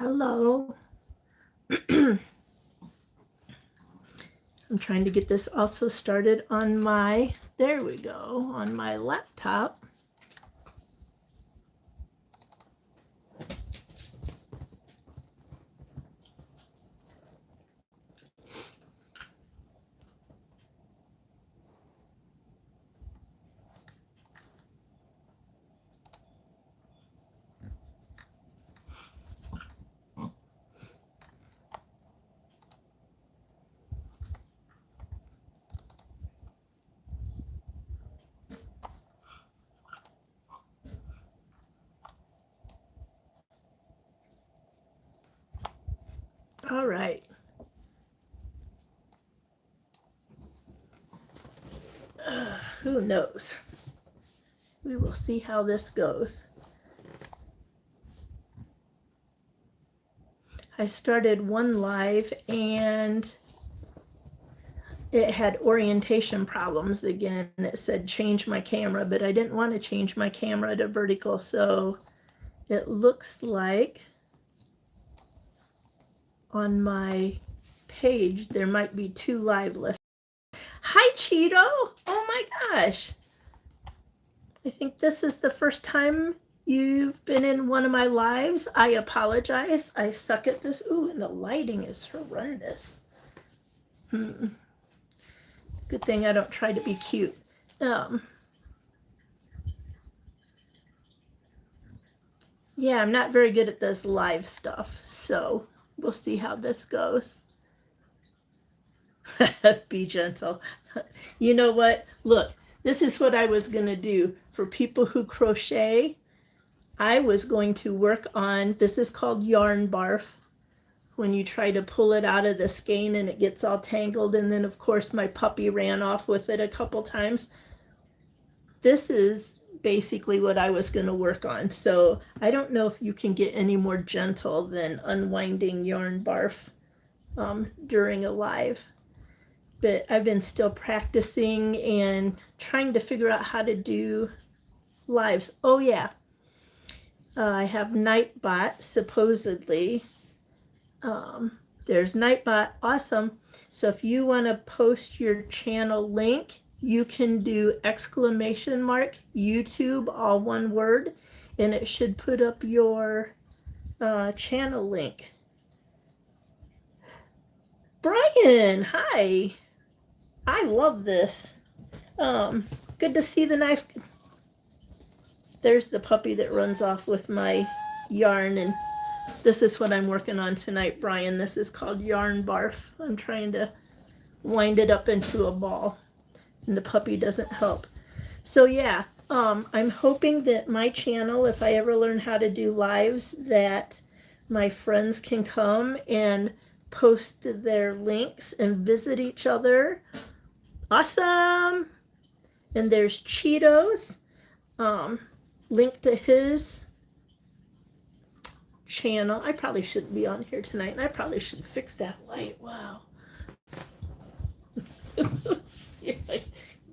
Hello. I'm trying to get this also started on my, there we go, on my laptop. All right. Who knows? We will see how this goes. I started one live and it had orientation problems again. It said change my camera, but I didn't want to change my camera to vertical, so it looks like on my page there might be two live lists. Hi, Cheeto! Oh my gosh! I think this is the first time you've been in one of my lives. I apologize. I suck at this. Ooh, and the lighting is horrendous. Good thing I don't try to be cute. Yeah, I'm not very good at this live stuff, so we'll see how this goes. Be gentle. You know what? Look, this is what I was going to do. For people who crochet, I was going to work on, this is called yarn barf, when you try to pull it out of the skein and it gets all tangled, and then of course my puppy ran off with it a couple times. This is basically what I was going to work on. So I don't know if you can get any more gentle than unwinding yarn barf during a live. But I've been still practicing and trying to figure out how to do lives. Oh yeah, I have Nightbot supposedly. There's Nightbot, awesome. So if you want to post your channel link, you can do !YouTube, all one word, and it should put up your channel link. Brian, hi. I love this. Good to see the knife. There's the puppy that runs off with my yarn, and this is what I'm working on tonight, Brian. This is called yarn barf. I'm trying to wind it up into a ball, and the puppy doesn't help. So yeah, I'm hoping that my channel, if I ever learn how to do lives, that my friends can come and post their links and visit each other. Awesome. And there's Cheetos, link to his channel. I probably shouldn't be on here tonight, and I probably should fix that light. Wow. Yeah,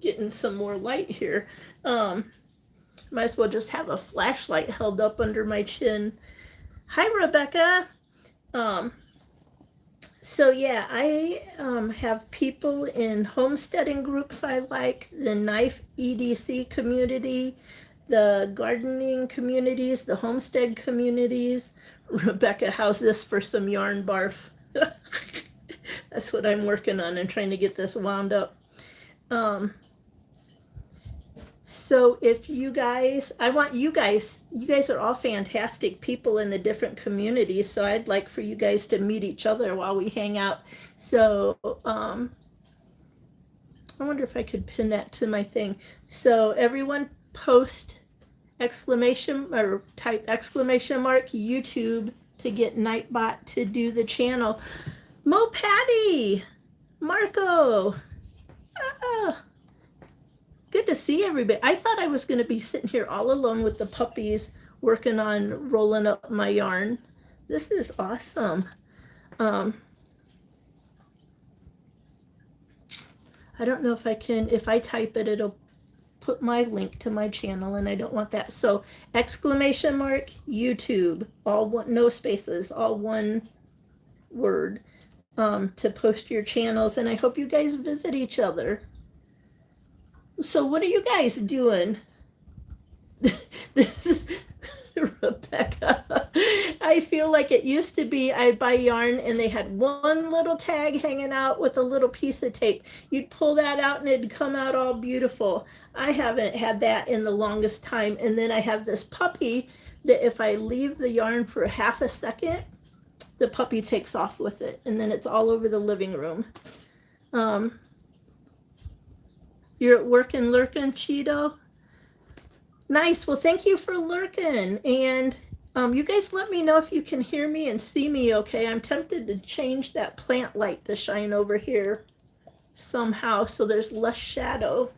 getting some more light here. Might as well just have a flashlight held up under my chin. Hi, Rebecca. So yeah, I have people in homesteading groups I like, the knife EDC community, the gardening communities, the homestead communities. Rebecca, how's this for some yarn barf? That's what I'm working on and trying to get this wound up. So if you guys, I want you guys are all fantastic people in the different communities, so I'd like for you guys to meet each other while we hang out. So I wonder if I could pin that to my thing. So everyone post exclamation or type exclamation mark YouTube to get Nightbot to do the channel. Mo Patty, Marco, good to see everybody. I thought I was going to be sitting here all alone with the puppies working on rolling up my yarn. This is awesome. I don't know if I can, if I type it, it'll put my link to my channel, and I don't want that. So exclamation mark YouTube, all one, no spaces, all one word, to post your channels. And I hope you guys visit each other. So what are you guys doing? This is Rebecca. I feel like it used to be I'd buy yarn and they had one little tag hanging out with a little piece of tape. You'd pull that out and it'd come out all beautiful. I haven't had that in the longest time. And then I have this puppy that if I leave the yarn for half a second, the puppy takes off with it. And then it's all over the living room. You're at work and lurking, Cheeto? Nice. Well, thank you for lurking. And you guys let me know if you can hear me and see me okay. I'm tempted to change that plant light to shine over here somehow so there's less shadow.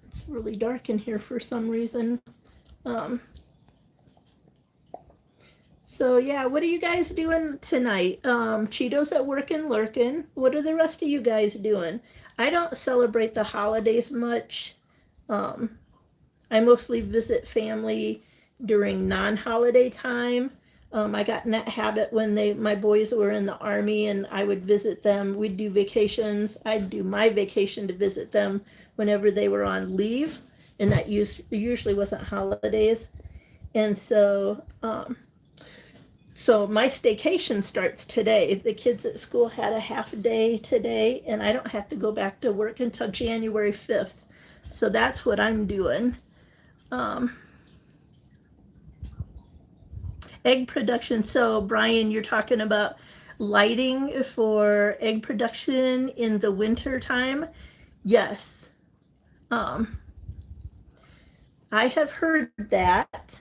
It's really dark in here for some reason. So yeah, what are you guys doing tonight? Cheeto's at work and lurking. What are the rest of you guys doing? I don't celebrate the holidays much. I mostly visit family during non-holiday time. I got in that habit when my boys were in the Army and I would visit them. We'd do vacations. I'd do my vacation to visit them whenever they were on leave, and that usually wasn't holidays. And so my staycation starts today. The kids at school had a half day today, and I don't have to go back to work until January 5th. So that's what I'm doing. Egg production. So Brian, you're talking about lighting for egg production in the winter time? Yes. I have heard that.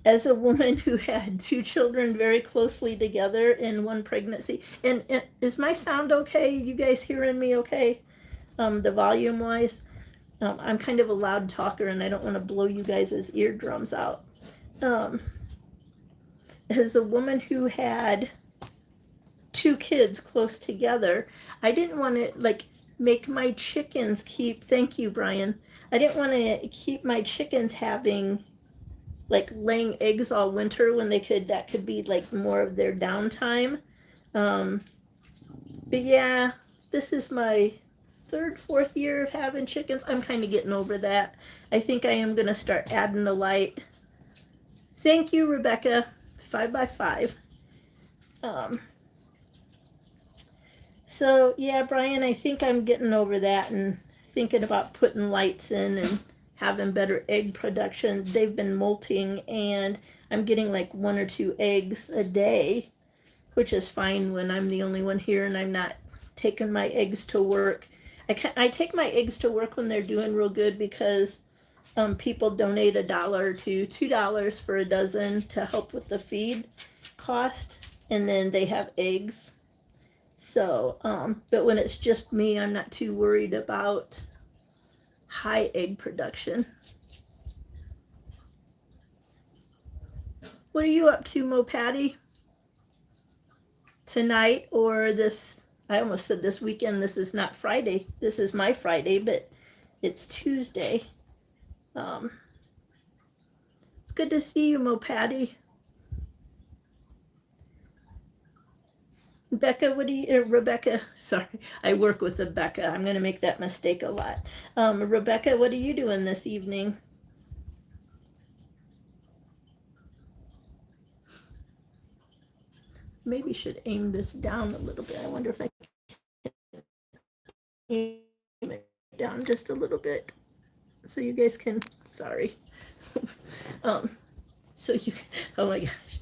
As a woman who had 2 children very closely together in one pregnancy, and is my sound okay? You guys hearing me okay? The volume wise? I'm kind of a loud talker and I don't want to blow you guys' eardrums out. As a woman who had 2 kids close together, I didn't want to make my chickens thank you, Brian. I didn't want to keep my chickens having laying eggs all winter when that could be more of their downtime. But yeah, this is my 3rd, 4th year of having chickens. I'm kind of getting over that. I think I am going to start adding the light. Thank you, Rebecca. 5x5. So yeah, Brian, I think I'm getting over that and thinking about putting lights in and having better egg production. They've been molting and I'm getting 1 or 2 eggs a day, which is fine when I'm the only one here and I'm not taking my eggs to work. I take my eggs to work when they're doing real good because people donate $1 to $2 for a dozen to help with the feed cost, and then they have eggs. So, but when it's just me, I'm not too worried about high egg production. What are you up to, Mo Patty? Tonight or this? I almost said this weekend. This is not Friday. This is my Friday, but it's Tuesday. It's good to see you, Mo Patty. Rebecca, sorry, I work with Rebecca. I'm going to make that mistake a lot. Rebecca, what are you doing this evening? Maybe should aim this down a little bit. I wonder if I can aim it down just a little bit so you guys can, sorry. Oh my gosh.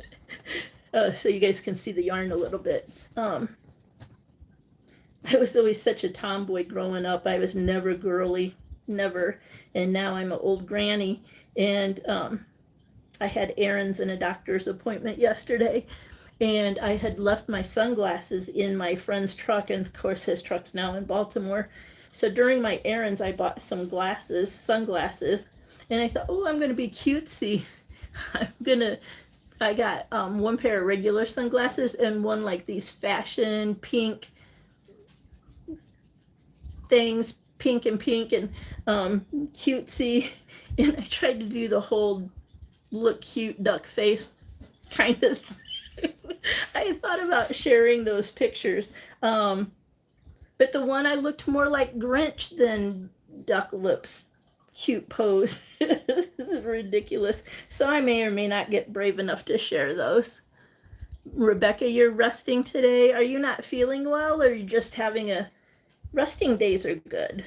So you guys can see the yarn a little bit. I was always such a tomboy growing up. I was never girly, never. And now I'm an old granny. And I had errands and a doctor's appointment yesterday. And I had left my sunglasses in my friend's truck. And of course, his truck's now in Baltimore. So during my errands, I bought some sunglasses. And I thought, oh, I'm going to be cutesy. I got 1 pair of regular sunglasses and one these fashion pink things, pink and cutesy. And I tried to do the whole look cute duck face kind of thing. I thought about sharing those pictures. But the one I looked more like Grinch than Duck Lips cute pose. This is ridiculous. So I may or may not get brave enough to share those. Rebecca, you're resting today. Are you not feeling well, or are you just having a resting days are good?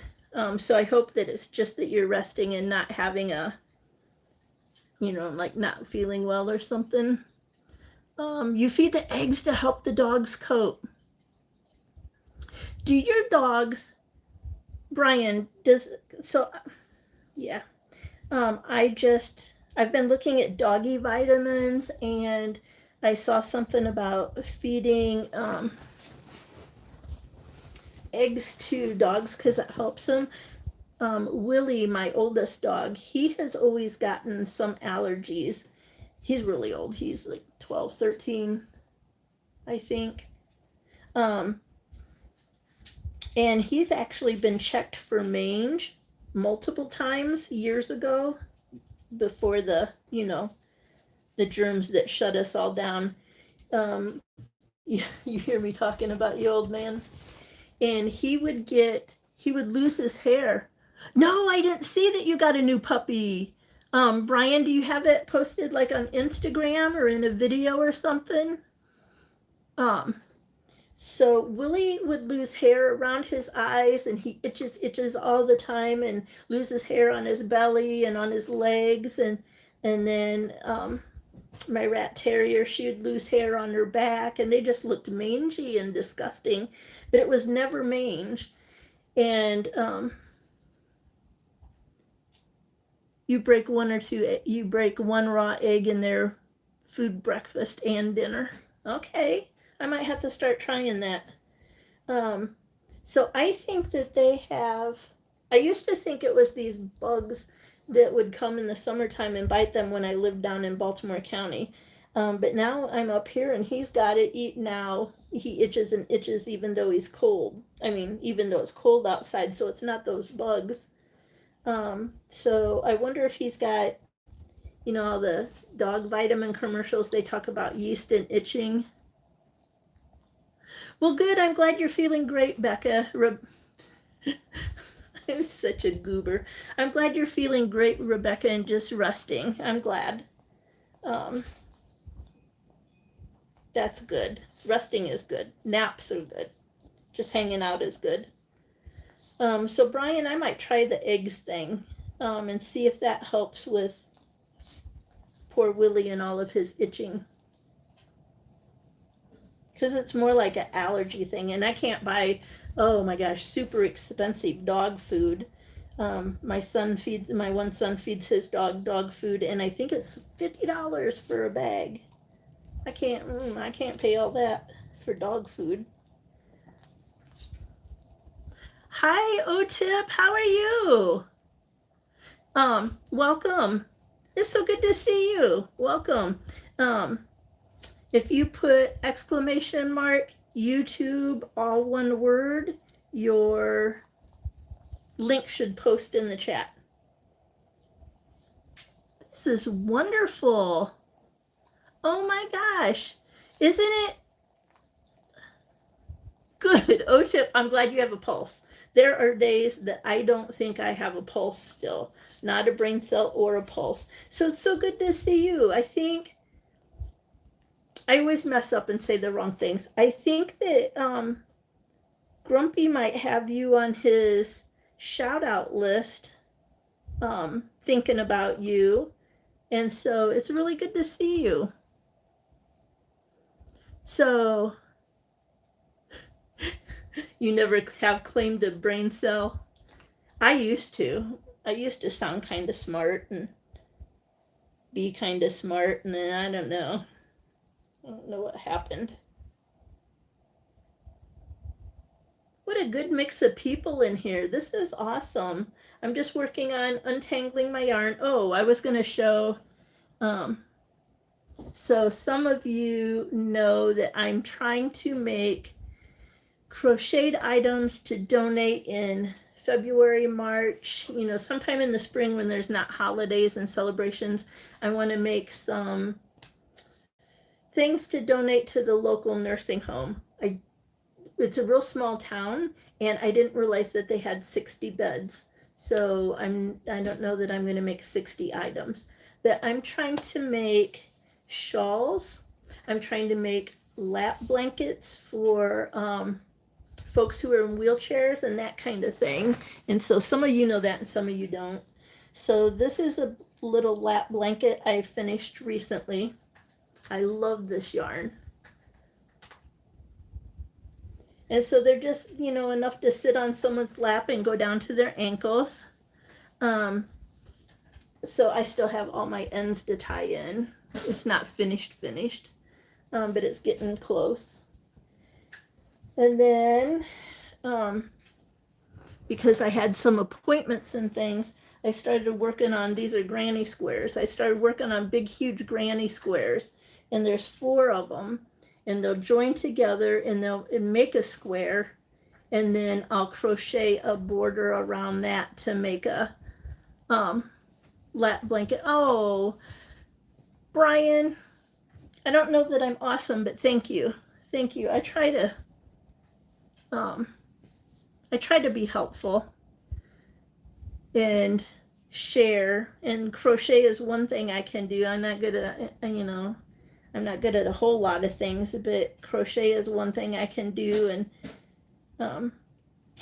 So I hope that it's just that you're resting and not having a, like not feeling well or something. You feed the eggs to help the dog's coat. Do your dogs, Brian, yeah. I've been looking at doggy vitamins, and I saw something about feeding eggs to dogs because it helps them. Willie, my oldest dog, he has always gotten some allergies. He's really old. He's like 12, 13, I think. And he's actually been checked for mange multiple times years ago before the germs that shut us all down. You hear me talking about you, old man? And he would lose his hair. No, I didn't see that you got a new puppy. Brian, do you have it posted like on Instagram or in a video or something? So Willie would lose hair around his eyes, and he itches all the time, and loses hair on his belly and on his legs, and then my rat terrier, she would lose hair on her back, and they just looked mangy and disgusting, but it was never mange. And you break one raw egg in their food, breakfast, and dinner. Okay, I might have to start trying that. So I think that I used to think it was these bugs that would come in the summertime and bite them when I lived down in Baltimore County. But now I'm up here and he's got it. Now he itches and itches even though he's cold. I mean, even though it's cold outside, so it's not those bugs. So I wonder if he's got, all the dog vitamin commercials, they talk about yeast and itching. Well, good. I'm glad you're feeling great, Becca. I'm such a goober. I'm glad you're feeling great, Rebecca, and just resting. I'm glad. That's good. Resting is good. Naps are good. Just hanging out is good. So Brian, I might try the eggs thing and see if that helps with poor Willie and all of his itching. Because it's more like an allergy thing, and I can't buy, oh my gosh, super expensive dog food. My one son feeds his dog food, and I think it's $50 for a bag. I can't pay all that for dog food. Hi, O-Tip, how are you? Welcome. It's so good to see you. Welcome. If you put !YouTube, all one word, your link should post in the chat. This is wonderful. Oh my gosh. Isn't it good? O-Tip, I'm glad you have a pulse. There are days that I don't think I have a pulse still. Not a brain cell or a pulse. So it's so good to see you. I think I always mess up and say the wrong things. I think that Grumpy might have you on his shout out list, thinking about you. And so it's really good to see you. So you never have claimed a brain cell? I used to. I used to sound kind of smart and be kind of smart, and then I don't know what happened. What a good mix of people in here. This is awesome. I'm just working on untangling my yarn. Oh, I was going to show. So some of you know that I'm trying to make crocheted items to donate in February, March, you know, sometime in the spring when there's not holidays and celebrations. I want to make some things to donate to the local nursing home. It's a real small town, and I didn't realize that they had 60 beds. So I don't know that I'm going to make 60 items, but I'm trying to make shawls. I'm trying to make lap blankets for folks who are in wheelchairs and that kind of thing. And so some of you know that and some of you don't. So this is a little lap blanket I finished recently. I love this yarn. And so they're just, you know, enough to sit on someone's lap and go down to their ankles. So I still have all my ends to tie in. It's not finished, but it's getting close. And then, because I had some appointments and things, I started working on, these are granny squares. I started working on big, huge granny squares. And there's 4 of them. And they'll join together and they'll make a square, and then I'll crochet a border around that to make a lap blanket. Oh, Brian, I don't know that I'm awesome, but thank you. I try to be helpful and share, and crochet is one thing I can do. I'm not good at, you know, I'm not good at a whole lot of things, but crochet is one thing I can do. And I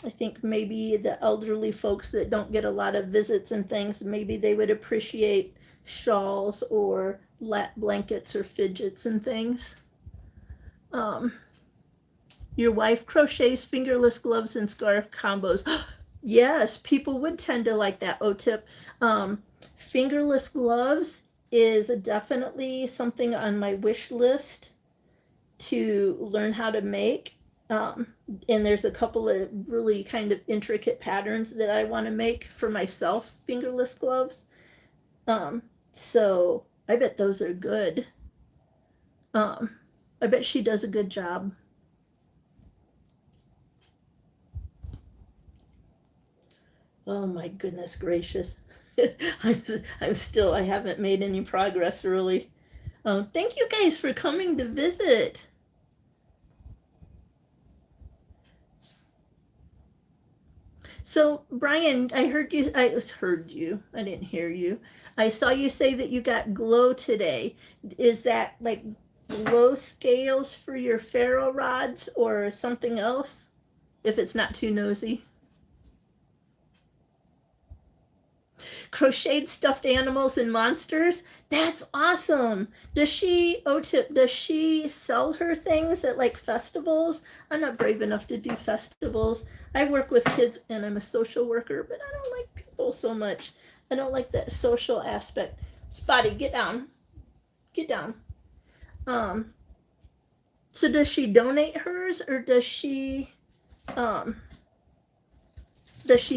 think maybe the elderly folks that don't get a lot of visits and things, maybe they would appreciate shawls or lap blankets or fidgets and things. Your wife crochets fingerless gloves and scarf combos. Yes, people would tend to like that. O-tip. Fingerless gloves is definitely something on my wish list to learn how to make. And there's a couple of really kind of intricate patterns that I want to make for myself, fingerless gloves. So I bet those are good. I bet she does a good job. Oh my goodness gracious. I haven't made any progress really. Thank you guys for coming to visit. So Brian, I didn't hear you. I saw you say that you got glow today. Is that like glow scales for your ferro rods or something else? If it's not too nosy. Crocheted stuffed animals and monsters. That's awesome. Does she sell her things at like festivals? I'm not brave enough to do festivals. I work with kids and I'm a social worker, but I don't like people so much. I don't like that social aspect. Spotty, get down. So does she donate hers, or does she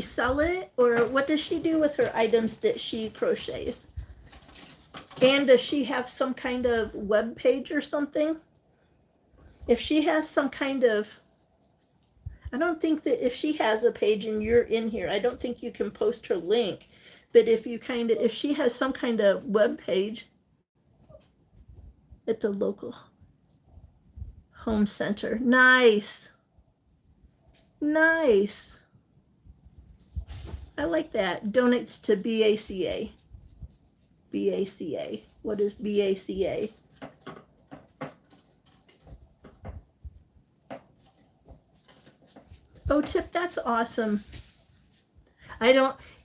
sell it, or what does she do with her items that she crochets? And does she have some kind of web page or something? If she has some kind of, I don't think that if she has a page and you're in here, I don't think you can post her link. But if she has some kind of web page at the local home center. Nice. I like that. Donates to BACA. BACA. What is BACA? Oh, Tip, that's awesome.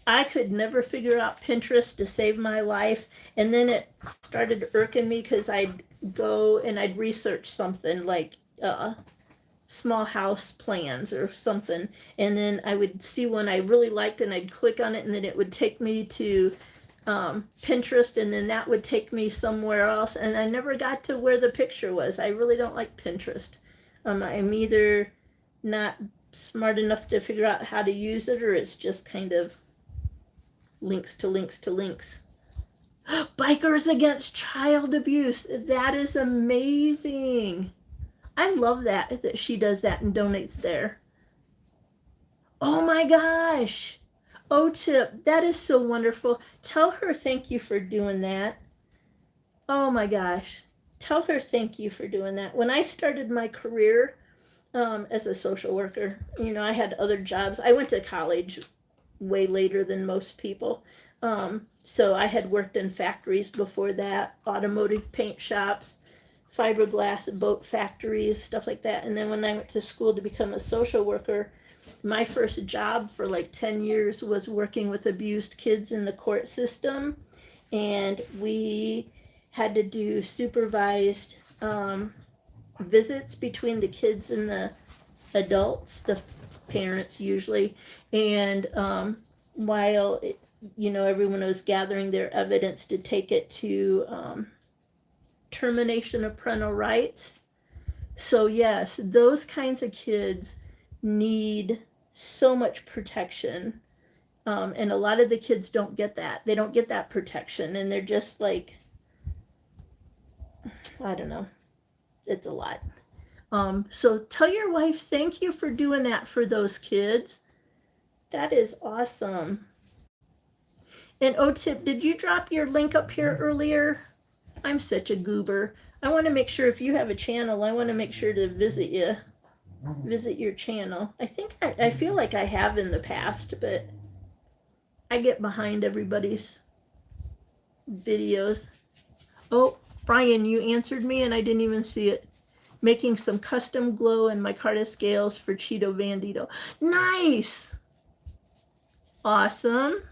I could never figure out Pinterest to save my life. And then it started irking me because I'd go and I'd research something like small house plans or something. And then I would see one I really liked and I'd click on it, and then it would take me to Pinterest, and then that would take me somewhere else. And I never got to where the picture was. I really don't like Pinterest. I'm either not smart enough to figure out how to use it, or it's just kind of links to links to links. Bikers Against Child Abuse. That is amazing. I love that she does that and donates there. Oh my gosh. Oh, Tip, that is so wonderful. Tell her thank you for doing that. Oh my gosh. Tell her thank you for doing that. When I started my career as a social worker, I had other jobs. I went to college way later than most people. So I had worked in factories before that, automotive paint shops, fiberglass boat factories, stuff like that. And then when I went to school to become a social worker, my first job for like 10 years was working with abused kids in the court system. And we had to do supervised visits between the kids and the adults, the parents usually. And while everyone was gathering their evidence to take it to termination of parental rights. So yes, those kinds of kids need so much protection. And a lot of the kids don't get that. They don't get that protection, and they're just like, I don't know. It's a lot. So tell your wife thank you for doing that for those kids. That is awesome. And Tip, did you drop your link up here earlier? I'm such a goober. I want to make sure if you have a channel, I want to make sure to visit your channel. I feel like I have in the past, but I get behind everybody's videos. Oh, Brian, you answered me and I didn't even see it. Making some custom glow and micarta scales for Cheeto Bandito. Nice! Awesome.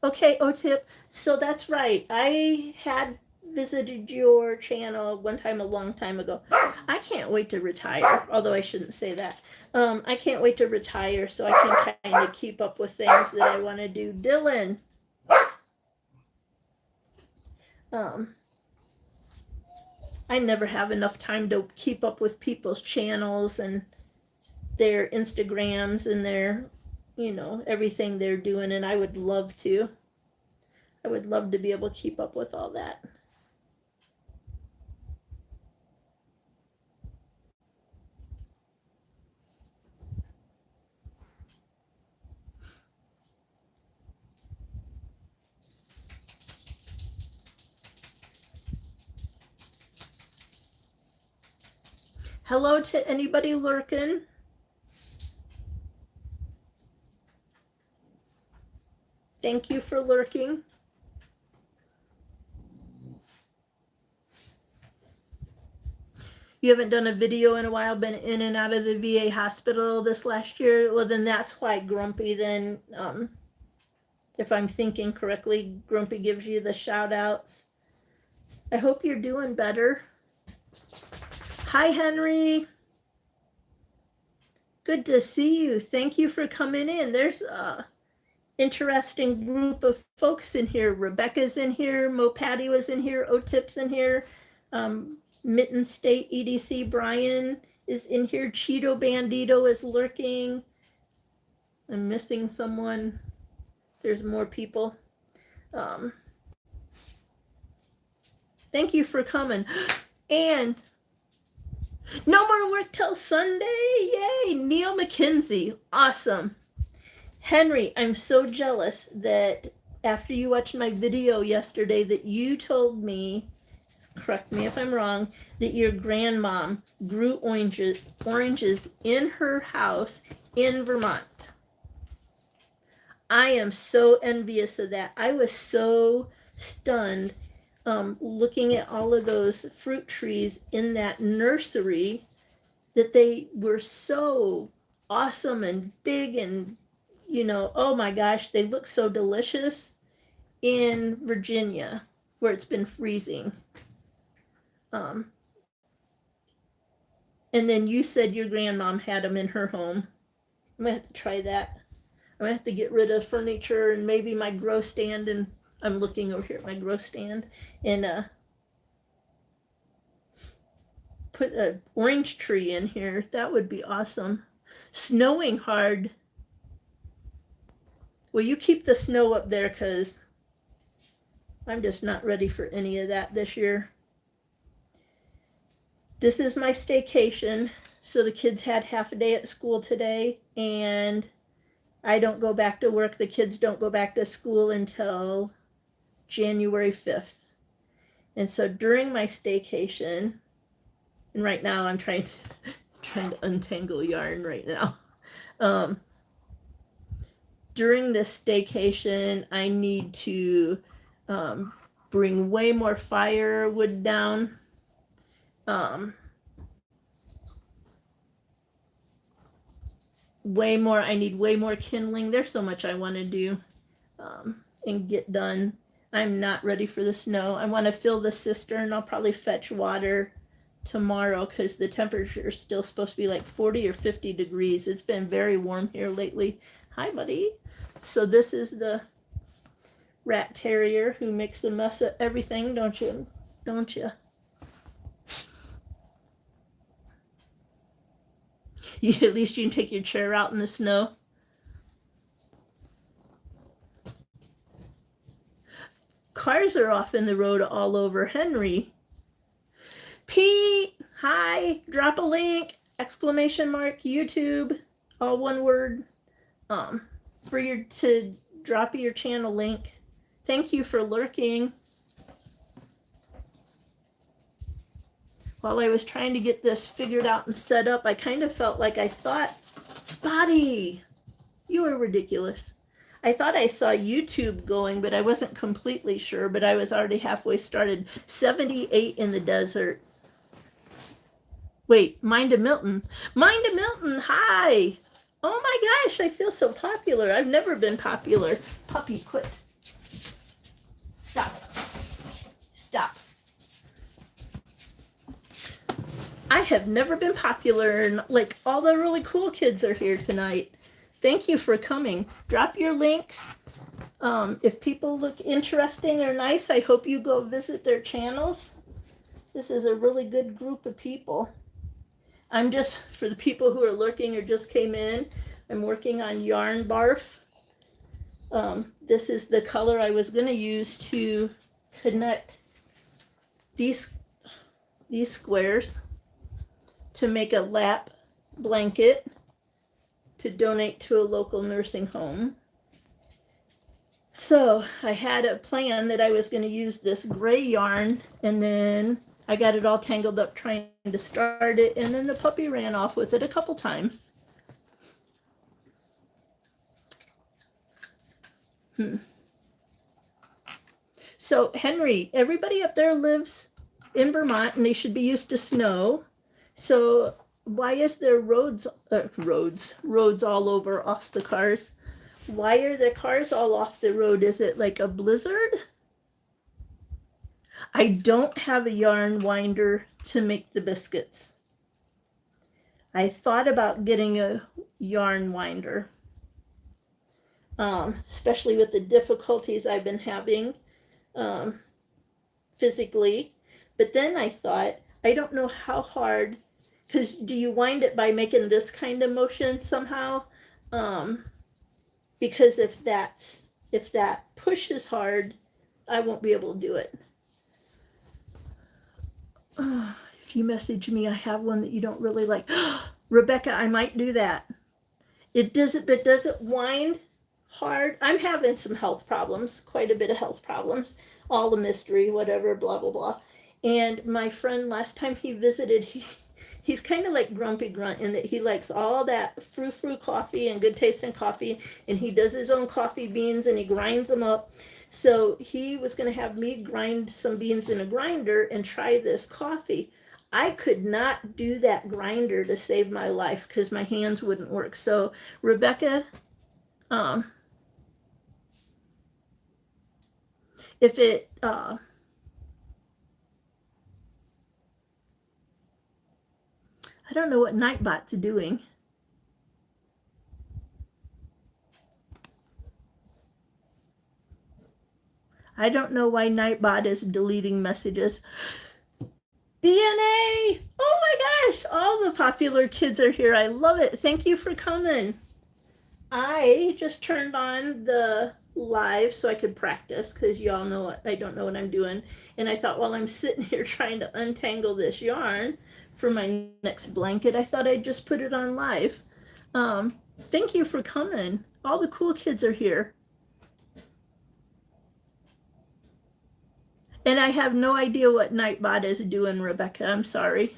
Okay, Tip. So that's right. I had visited your channel one time a long time ago. I can't wait to retire, although I shouldn't say that. I can't wait to retire so I can kind of keep up with things that I want to do. Dylan. I never have enough time to keep up with people's channels and their Instagrams and their, everything they're doing, and I would love to. I would love to be able to keep up with all that. Hello to anybody lurking. Thank you for lurking. You haven't done a video in a while, been in and out of the VA hospital this last year? Well, then that's why Grumpy then, if I'm thinking correctly, Grumpy gives you the shout outs. I hope you're doing better. Hi, Henry. Good to see you. Thank you for coming in. There's a interesting group of folks in here. Rebecca's in here. Mo Patty was in here. O-Tip's in here. Mitten State EDC Brian is in here. Cheeto Bandito is lurking. I'm missing someone. There's more people. Thank you for coming. And no more work till Sunday. Yay. Neil McKenzie. Awesome. Henry, I'm so jealous that after you watched my video yesterday that you told me, correct me if I'm wrong, that your grandmom grew oranges in her house in Vermont. I am so envious of that. I was so stunned looking at all of those fruit trees in that nursery, that they were so awesome and big and, oh my gosh, they look so delicious in Virginia where it's been freezing. And then you said your grandmom had them in her home. I'm gonna have to try that. I'm gonna have to get rid of furniture and maybe my grow stand, and I'm looking over here at my grow stand, and put an orange tree in here. That would be awesome. Snowing hard. Well, you keep the snow up there, because I'm just not ready for any of that this year. This is my staycation. So the kids had half a day at school today, and I don't go back to work. The kids don't go back to school until January 5th. And so during my staycation, and right now I'm trying to untangle yarn right now. During this staycation, I need to bring way more firewood down. I need way more kindling. There's so much I want to do and get done. I'm not ready for the snow. I want to fill the cistern. I'll probably fetch water tomorrow because the temperature is still supposed to be like 40 or 50 degrees. It's been very warm here lately. Hi, buddy. So this is the rat terrier who makes a mess of everything, don't you? Don't you? At least you can take your chair out in the snow. Cars are off in the road all over Henry. Pete, hi, drop a link, exclamation mark, YouTube, all one word, for to drop your channel link. Thank you for lurking. While I was trying to get this figured out and set up, I kind of felt like I thought, Spotty, you are ridiculous. I thought I saw YouTube going, but I wasn't completely sure, but I was already halfway started. 78 in the desert. Wait, Mind a Milton. Mind a Milton, hi. Oh my gosh, I feel so popular. I've never been popular. Puppy, quit. Stop. Stop. I have never been popular, and like all the really cool kids are here tonight. Thank you for coming. Drop your links. If people look interesting or nice, I hope you go visit their channels. This is a really good group of people. I'm just, for the people who are lurking or just came in, I'm working on Yarn Barf. This is the color I was going to use to connect these squares to make a lap blanket to donate to a local nursing home. So I had a plan that I was going to use this gray yarn, and then I got it all tangled up trying to start it, and then the puppy ran off with it a couple times. So Henry, everybody up there lives in Vermont, and they should be used to snow. So why is there roads all over off the cars? Why are the cars all off the road? Is it like a blizzard? I don't have a yarn winder to make the biscuits. I thought about getting a yarn winder, especially with the difficulties I've been having physically. But then I thought, I don't know how hard, because do you wind it by making this kind of motion somehow? Because if that pushes hard, I won't be able to do it. If you message me, I have one that you don't really like. Rebecca, I might do that. It doesn't wind hard. I'm having some health problems, quite a bit of health problems. All a mystery, whatever, blah, blah, blah. And my friend, last time he visited, he's kind of like Grumpy Grunt in that he likes all that frou-frou coffee and good tasting coffee, and he does his own coffee beans and he grinds them up. So he was going to have me grind some beans in a grinder and try this coffee. I could not do that grinder to save my life because my hands wouldn't work. So Rebecca, if it I don't know what Nightbot's doing. I don't know why Nightbot is deleting messages. BNA! Oh my gosh! All the popular kids are here. I love it. Thank you for coming. I just turned on the live so I could practice, because y'all know I don't know what I'm doing. And I thought, while I'm sitting here trying to untangle this yarn for my next blanket, I thought I'd just put it on live. Thank you for coming. All the cool kids are here. And I have no idea what Nightbot is doing, Rebecca. I'm sorry.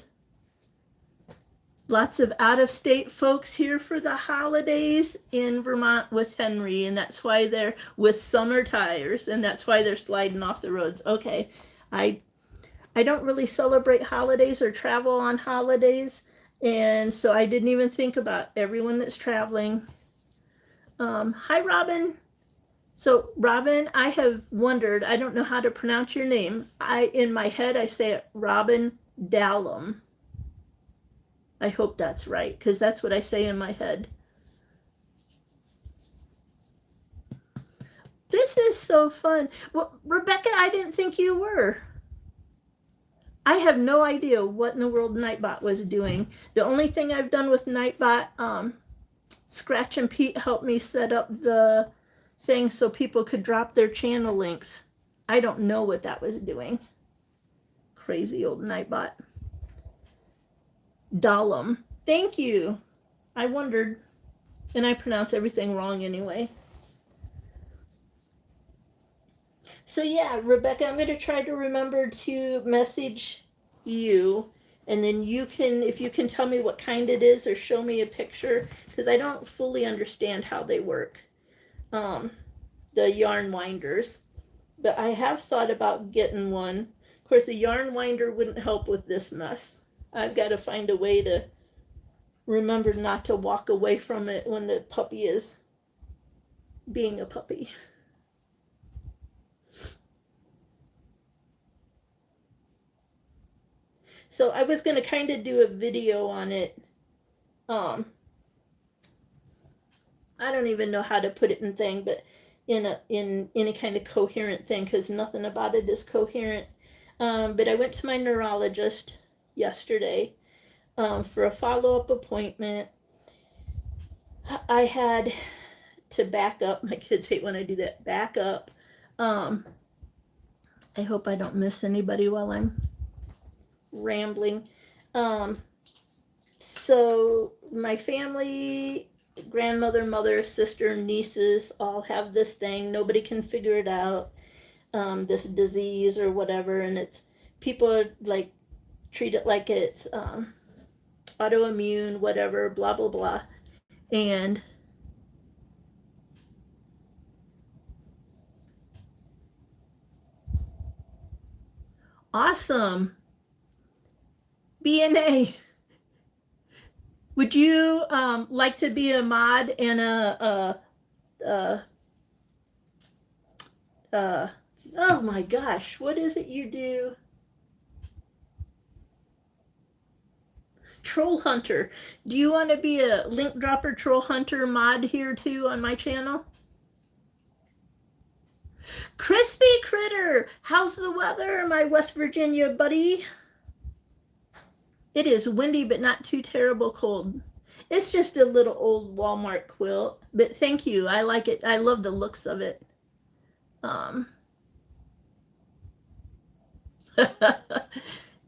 Lots of out-of-state folks here for the holidays in Vermont with Henry, and that's why they're with summer tires, and that's why they're sliding off the roads. Okay, I don't really celebrate holidays or travel on holidays, and so I didn't even think about everyone that's traveling. Hi, Robin. So, Robin, I have wondered, I don't know how to pronounce your name. In my head, I say it Robin Dallum. I hope that's right, because that's what I say in my head. This is so fun. Well, Rebecca, I didn't think you were. I have no idea what in the world Nightbot was doing. The only thing I've done with Nightbot, Scratch and Pete helped me set up the thing so people could drop their channel links. I don't know what that was doing. Crazy old Nightbot. Dahlem. Thank you. I wondered, and I pronounce everything wrong anyway. So yeah, Rebecca, I'm going to try to remember to message you, and then you can, if you can tell me what kind it is or show me a picture, because I don't fully understand how they work, the yarn winders. But I have thought about getting one. Of course, the yarn winder wouldn't help with this mess. I've got to find a way to remember not to walk away from it when the puppy is being a puppy. So I was going to kind of do a video on it. I don't even know how to put it in thing, but in a kind of coherent thing, because nothing about it is coherent. But I went to my neurologist yesterday for a follow-up appointment. I had to back up. My kids hate when I do that. Back up. I hope I don't miss anybody while I'm rambling. So my family, grandmother, mother, sister, nieces all have this thing. Nobody can figure it out. This disease or whatever, and it's people like treat it like it's autoimmune, whatever, blah blah blah. And awesome. BNA. Would you like to be a mod and oh my gosh, what is it you do? Troll Hunter. Do you want to be a link dropper troll hunter mod here too on my channel? Crispy Critter, how's the weather, my West Virginia buddy? It is windy, but not too terrible cold. It's just a little old Walmart quilt, but thank you. I like it. I love the looks of it.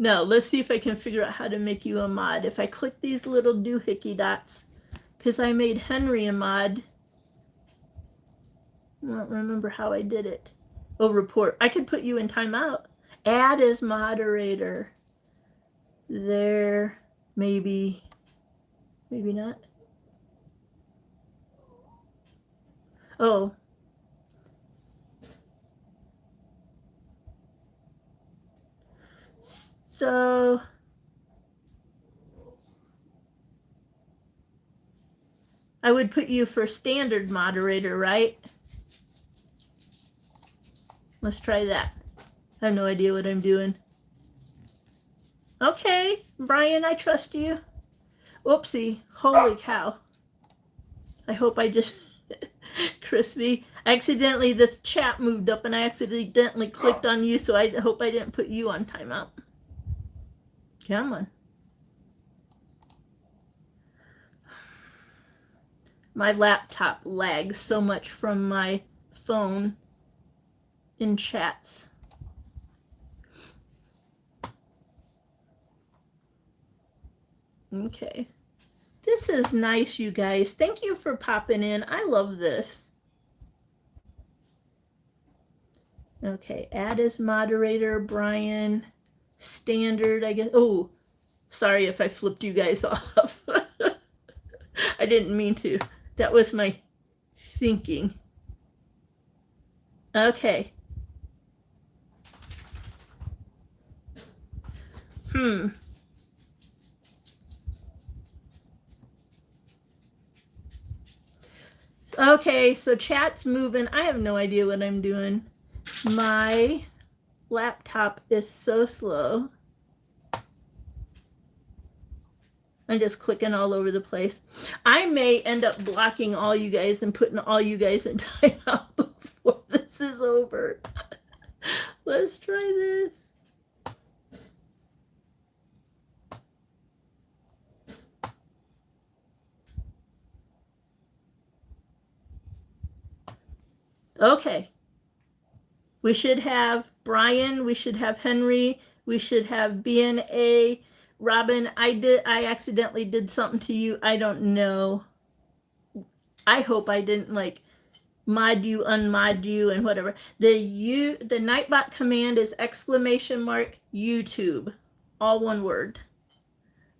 No, let's see if I can figure out how to make you a mod. If I click these little doohickey dots, because I made Henry a mod. I don't remember how I did it. Oh, report. I could put you in timeout. Add as moderator. There, maybe not. Oh. So I would put you for standard moderator, right? Let's try that. I have no idea what I'm doing. Okay, Brian, I trust you. Oopsie, holy cow. I hope I just, Crispy, accidentally, the chat moved up and I accidentally clicked on you, so I hope I didn't put you on timeout. Come on. My laptop lags so much from my phone in chats. Okay. This is nice, you guys. Thank you for popping in. I love this. Okay, add as moderator, Brian. Standard, I guess. Oh, sorry if I flipped you guys off. I didn't mean to. That was my thinking. Okay. Okay, so chat's moving. I have no idea what I'm doing. My laptop is so slow. I'm just clicking all over the place. I may end up blocking all you guys and putting all you guys in timeout before this is over. Let's try this. Okay. We should have Brian, we should have Henry, we should have BNA. Robin, I accidentally did something to you. I don't know. I hope I didn't like mod you, unmod you, and whatever. The Nightbot command is !YouTube. All one word.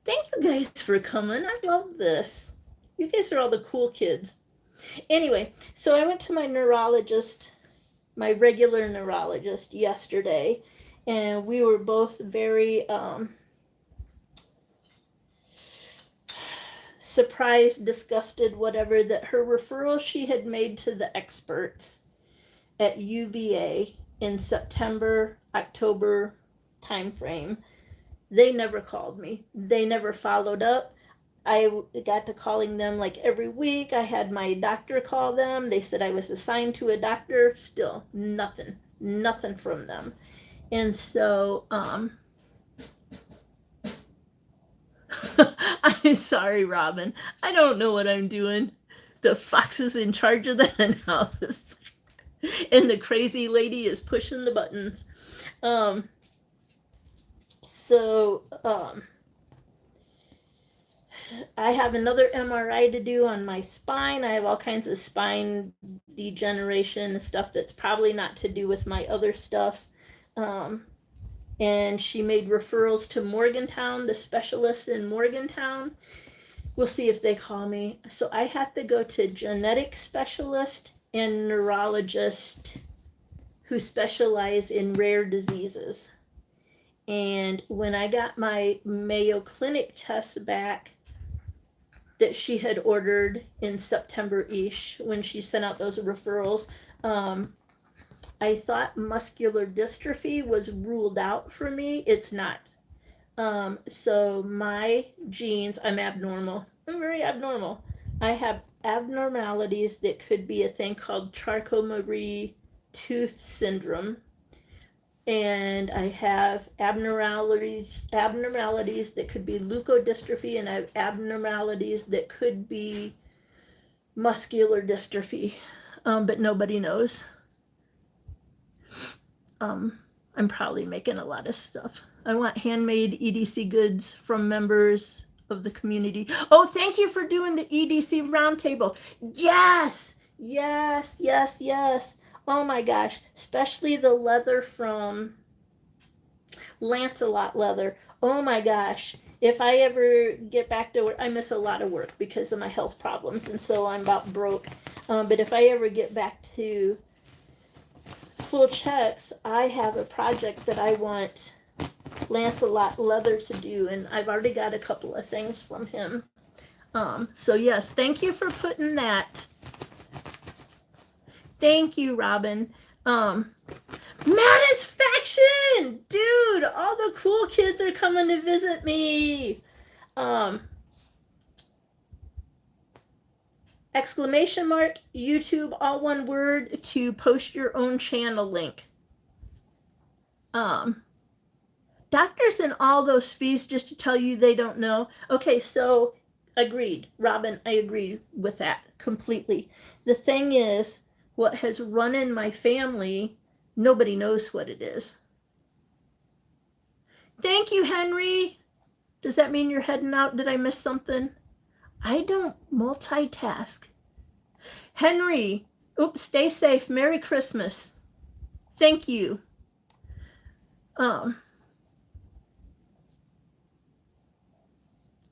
Thank you guys for coming. I love this. You guys are all the cool kids. Anyway, so I went to my neurologist, my regular neurologist, yesterday, and we were both very surprised, disgusted, whatever, that her referral she had made to the experts at UVA in September, October timeframe, they never called me. They never followed up. I got to calling them like every week. I had my doctor call them. They said I was assigned to a doctor. Still nothing from them. And so I'm sorry, Robin. I don't know what I'm doing. The fox is in charge of the hen house. And the crazy lady is pushing the buttons. I have another MRI to do on my spine. I have all kinds of spine degeneration and stuff that's probably not to do with my other stuff. And she made referrals to Morgantown, the specialist in Morgantown. We'll see if they call me. So I have to go to genetic specialist and neurologist who specialize in rare diseases. And when I got my Mayo Clinic test back that she had ordered in September-ish, when she sent out those referrals, I thought muscular dystrophy was ruled out for me. It's not. So my genes, I'm abnormal. I'm very abnormal. I have abnormalities that could be a thing called Charcot-Marie tooth syndrome. And I have abnormalities that could be leukodystrophy, and I have abnormalities that could be muscular dystrophy, but nobody knows. I'm probably making a lot of stuff. I want handmade EDC goods from members of the community. Oh, thank you for doing the EDC roundtable. Yes. Oh my gosh, especially the leather from Lancelot leather. Oh my gosh, if I ever get back to work, I miss a lot of work because of my health problems, and so I'm about broke. But if I ever get back to full checks, I have a project that I want Lancelot leather to do, and I've already got a couple of things from him. So yes, thank you for putting that. Thank you, Robin. Matisfaction! Dude, all the cool kids are coming to visit me. Exclamation mark, YouTube, all one word, to post your own channel link. Doctors and all those fees, just to tell you they don't know. Okay, so agreed. Robin, I agree with that completely. The thing is, what has run in my family, nobody knows what it is. Thank you, Henry. Does that mean you're heading out? Did I miss something? I don't multitask. Henry, oops, stay safe. Merry Christmas. Thank you.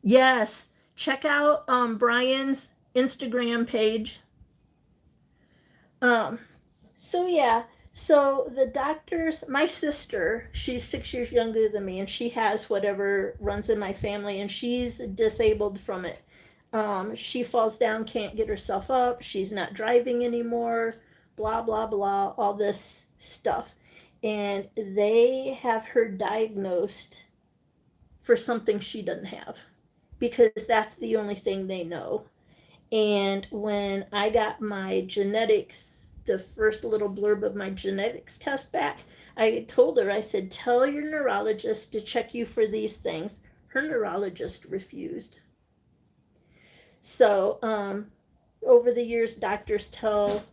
Yes, check out Brian's Instagram page. So yeah, so the doctors, my sister, she's 6 years younger than me, and she has whatever runs in my family, and she's disabled from it. She falls down, can't get herself up, she's not driving anymore, blah, blah, blah, all this stuff. And they have her diagnosed for something she doesn't have, because that's the only thing they know. And when I got my genetics, the first little blurb of my genetics test back, I told her, I said, tell your neurologist to check you for these things. Her neurologist refused. So over the years, doctors tell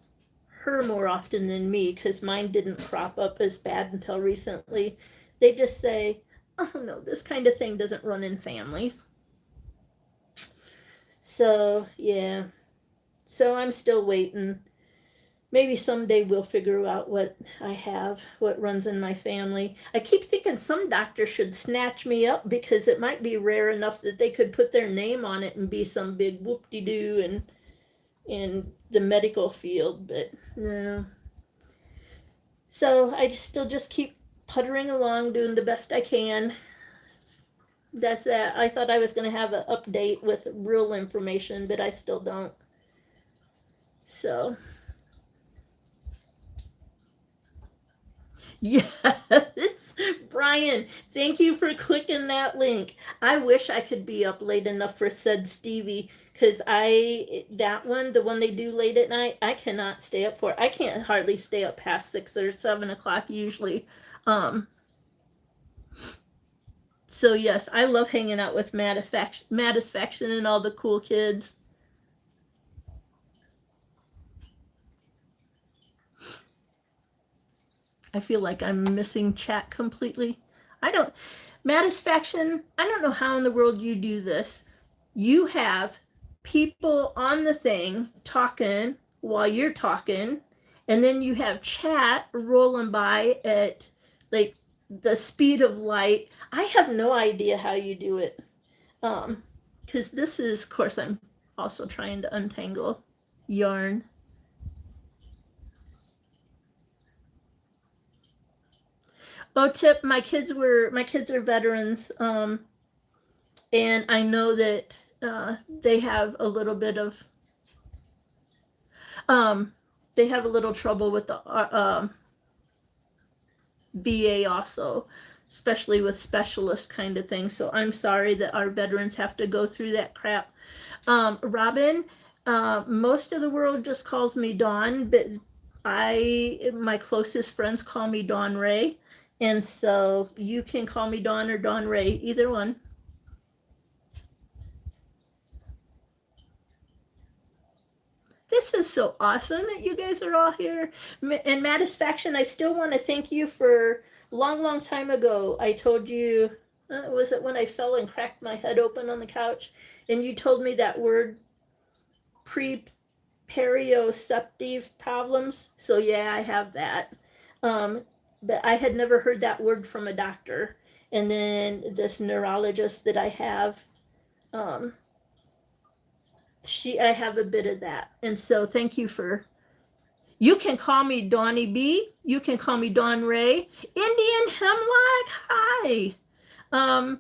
her more often than me, because mine didn't crop up as bad until recently. They just say, oh no, this kind of thing doesn't run in families. So yeah, so I'm still waiting. Maybe someday we'll figure out what I have, what runs in my family. I keep thinking some doctor should snatch me up, because it might be rare enough that they could put their name on it and be some big whoop-de-doo in the medical field, but no. So I still just keep puttering along, doing the best I can. That's that. I thought I was going to have an update with real information, but I still don't. So, yes, Brian, thank you for clicking that link. I wish I could be up late enough for said Stevie, because that one, the one they do late at night, I cannot stay up for. I can't hardly stay up past 6 or 7 o'clock usually. So yes, I love hanging out with Mattisfaction and all the cool kids. I feel like I'm missing chat completely. Mattisfaction, I don't know how in the world you do this. You have people on the thing talking while you're talking, and then you have chat rolling by at like the speed of light. I have no idea how you do it. Because this is, of course, I'm also trying to untangle yarn. Oh, Tip, my kids are veterans, and I know that they have a little bit of they have a little trouble with the VA also, especially with specialist kind of things. So I'm sorry that our veterans have to go through that crap. Robin, most of the world just calls me Dawn, but my closest friends call me Dawn Rae. And so you can call me Dawn or Dawn Rae, either one. This is so awesome that you guys are all here. And Mattisfaction, I still want to thank you for long time ago. I told you, was it when I fell and cracked my head open on the couch? And you told me that word, proprioceptive problems. So yeah, I have that. But I had never heard that word from a doctor. And then this neurologist that I have, I have a bit of that. And so thank you you can call me Dawnie B. You can call me Dawn Rae. Indian Hemlock, hi. And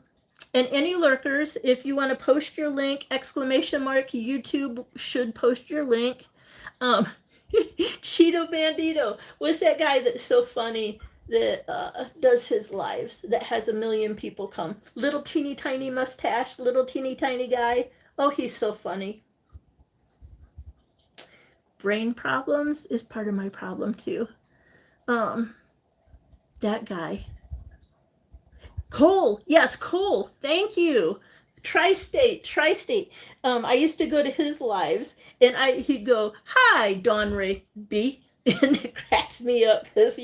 any lurkers, if you want to post your link, ! YouTube should post your link. Cheeto Bandito, what's that guy that's so funny that does his lives, that has 1 million people come? Little teeny tiny mustache, little teeny tiny guy. Oh, he's so funny. Brain problems is part of my problem too. That guy. Cole, yes, Cole, thank you. Tri-state. I used to go to his lives, and he'd go, hi, Dawn Rae B. And it cracks me up because,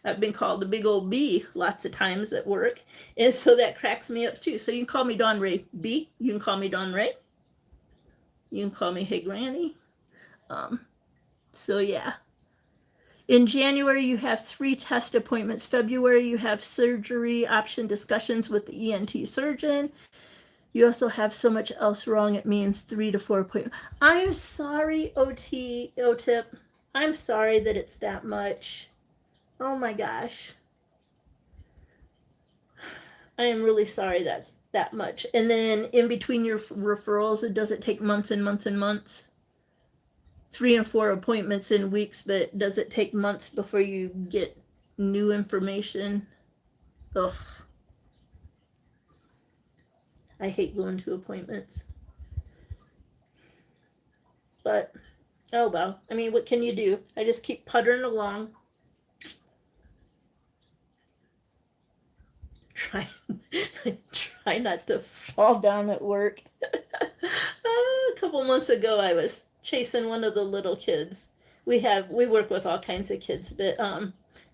I've been called a big old B lots of times at work. And so that cracks me up too. So you can call me Rae B. You can call me Rae. You can call me Hey Granny. So yeah. In January, you have 3 test appointments. February, you have surgery option discussions with the ENT surgeon. You also have so much else wrong, it means 3 to 4 appointments. I'm sorry, OTIP. I'm sorry that it's that much. Oh my gosh. I am really sorry that's that much. And then in between your referrals, does it take months and months and months? 3 and 4 appointments in weeks, but does it take months before you get new information? Ugh. I hate going to appointments. But, oh well. I mean, what can you do? I just keep puttering along. Try not to fall down at work. A couple months ago, I was chasing one of the little kids. We work with all kinds of kids, but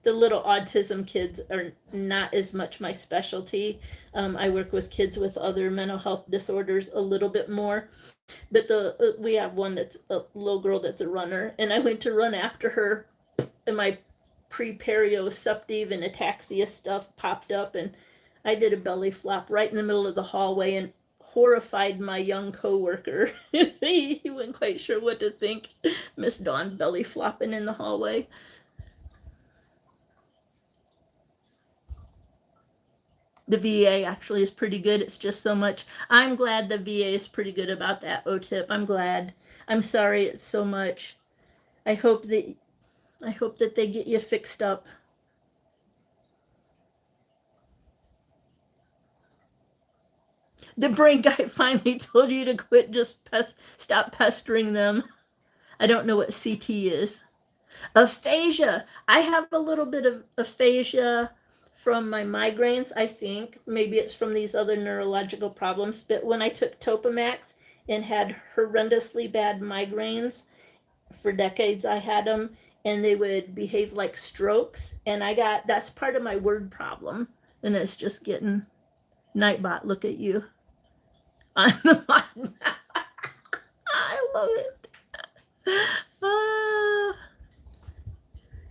the little autism kids are not as much my specialty. I work with kids with other mental health disorders a little bit more, but we have one that's a little girl that's a runner, and I went to run after her, and my pre-perioceptive and ataxia stuff popped up, and I did a belly flop right in the middle of the hallway and horrified my young coworker. He wasn't quite sure what to think. Miss Dawn belly flopping in the hallway. The VA actually is pretty good. It's just so much. I'm glad the VA is pretty good about that, OTIP. I'm glad. I'm sorry it's so much. I hope that they get you fixed up. The brain guy finally told you to quit, just stop pestering them. I don't know what CT is. Aphasia. I have a little bit of aphasia from my migraines, I think. Maybe it's from these other neurological problems. But when I took Topamax and had horrendously bad migraines, for decades I had them, and they would behave like strokes. And that's part of my word problem. And it's just getting, Nightbot, look at you. I love it.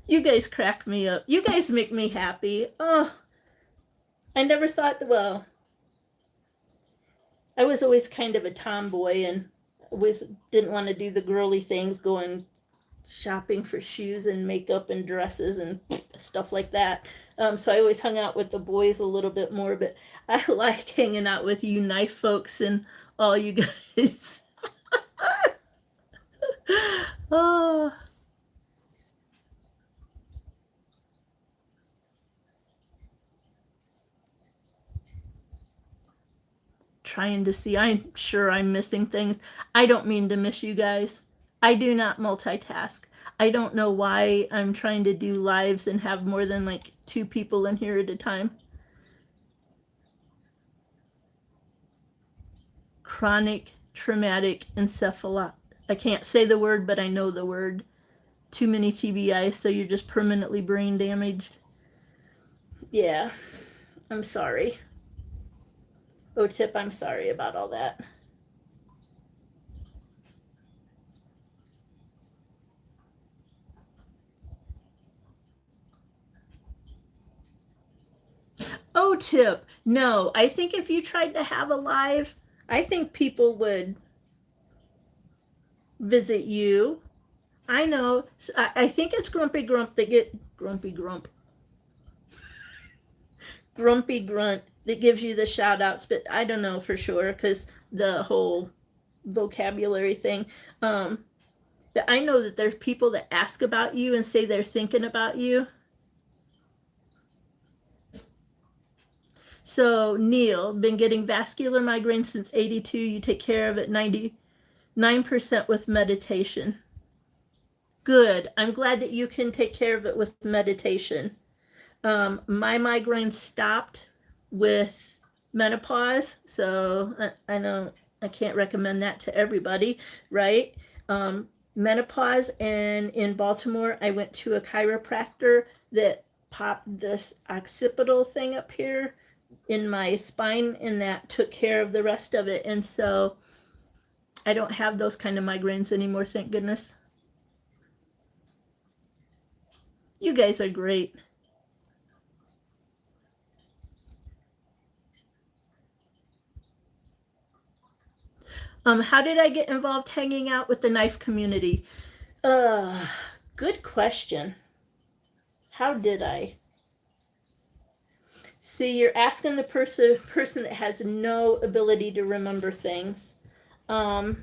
You guys crack me up. You guys make me happy. Oh, I never thought, well, I was always kind of a tomboy and always didn't want to do the girly things, going shopping for shoes and makeup and dresses and stuff like that. So I always hung out with the boys a little bit more, but I like hanging out with you knife folks and all you guys. Oh. Trying to see. I'm sure I'm missing things. I don't mean to miss you guys. I do not multitask. I don't know why I'm trying to do lives and have more than like 2 people in here at a time. Chronic traumatic encephalopathy. I can't say the word, but I know the word. Too many TBIs, so you're just permanently brain damaged. Yeah, I'm sorry. OTIP, I'm sorry about all that. OTIP, no. I think if you tried to have a live, I think people would visit you. I know. I think it's Grumpy Grump that get Grumpy Grump. Grumpy Grunt that gives you the shout outs, but I don't know for sure because the whole vocabulary thing. But I know that there's people that ask about you and say they're thinking about you. So Neil, been getting vascular migraine since 82. You take care of it 99% with meditation. Good. I'm glad that you can take care of it with meditation. My migraine stopped with menopause, so I know I can't recommend that to everybody, right? menopause, and in Baltimore, I went to a chiropractor that popped this occipital thing up here in my spine, and that took care of the rest of it. And so I don't have those kind of migraines anymore, thank goodness. You guys are great. How did I get involved hanging out with the knife community? Uh, Good question. How did I? See, you're asking the person that has no ability to remember things. Um,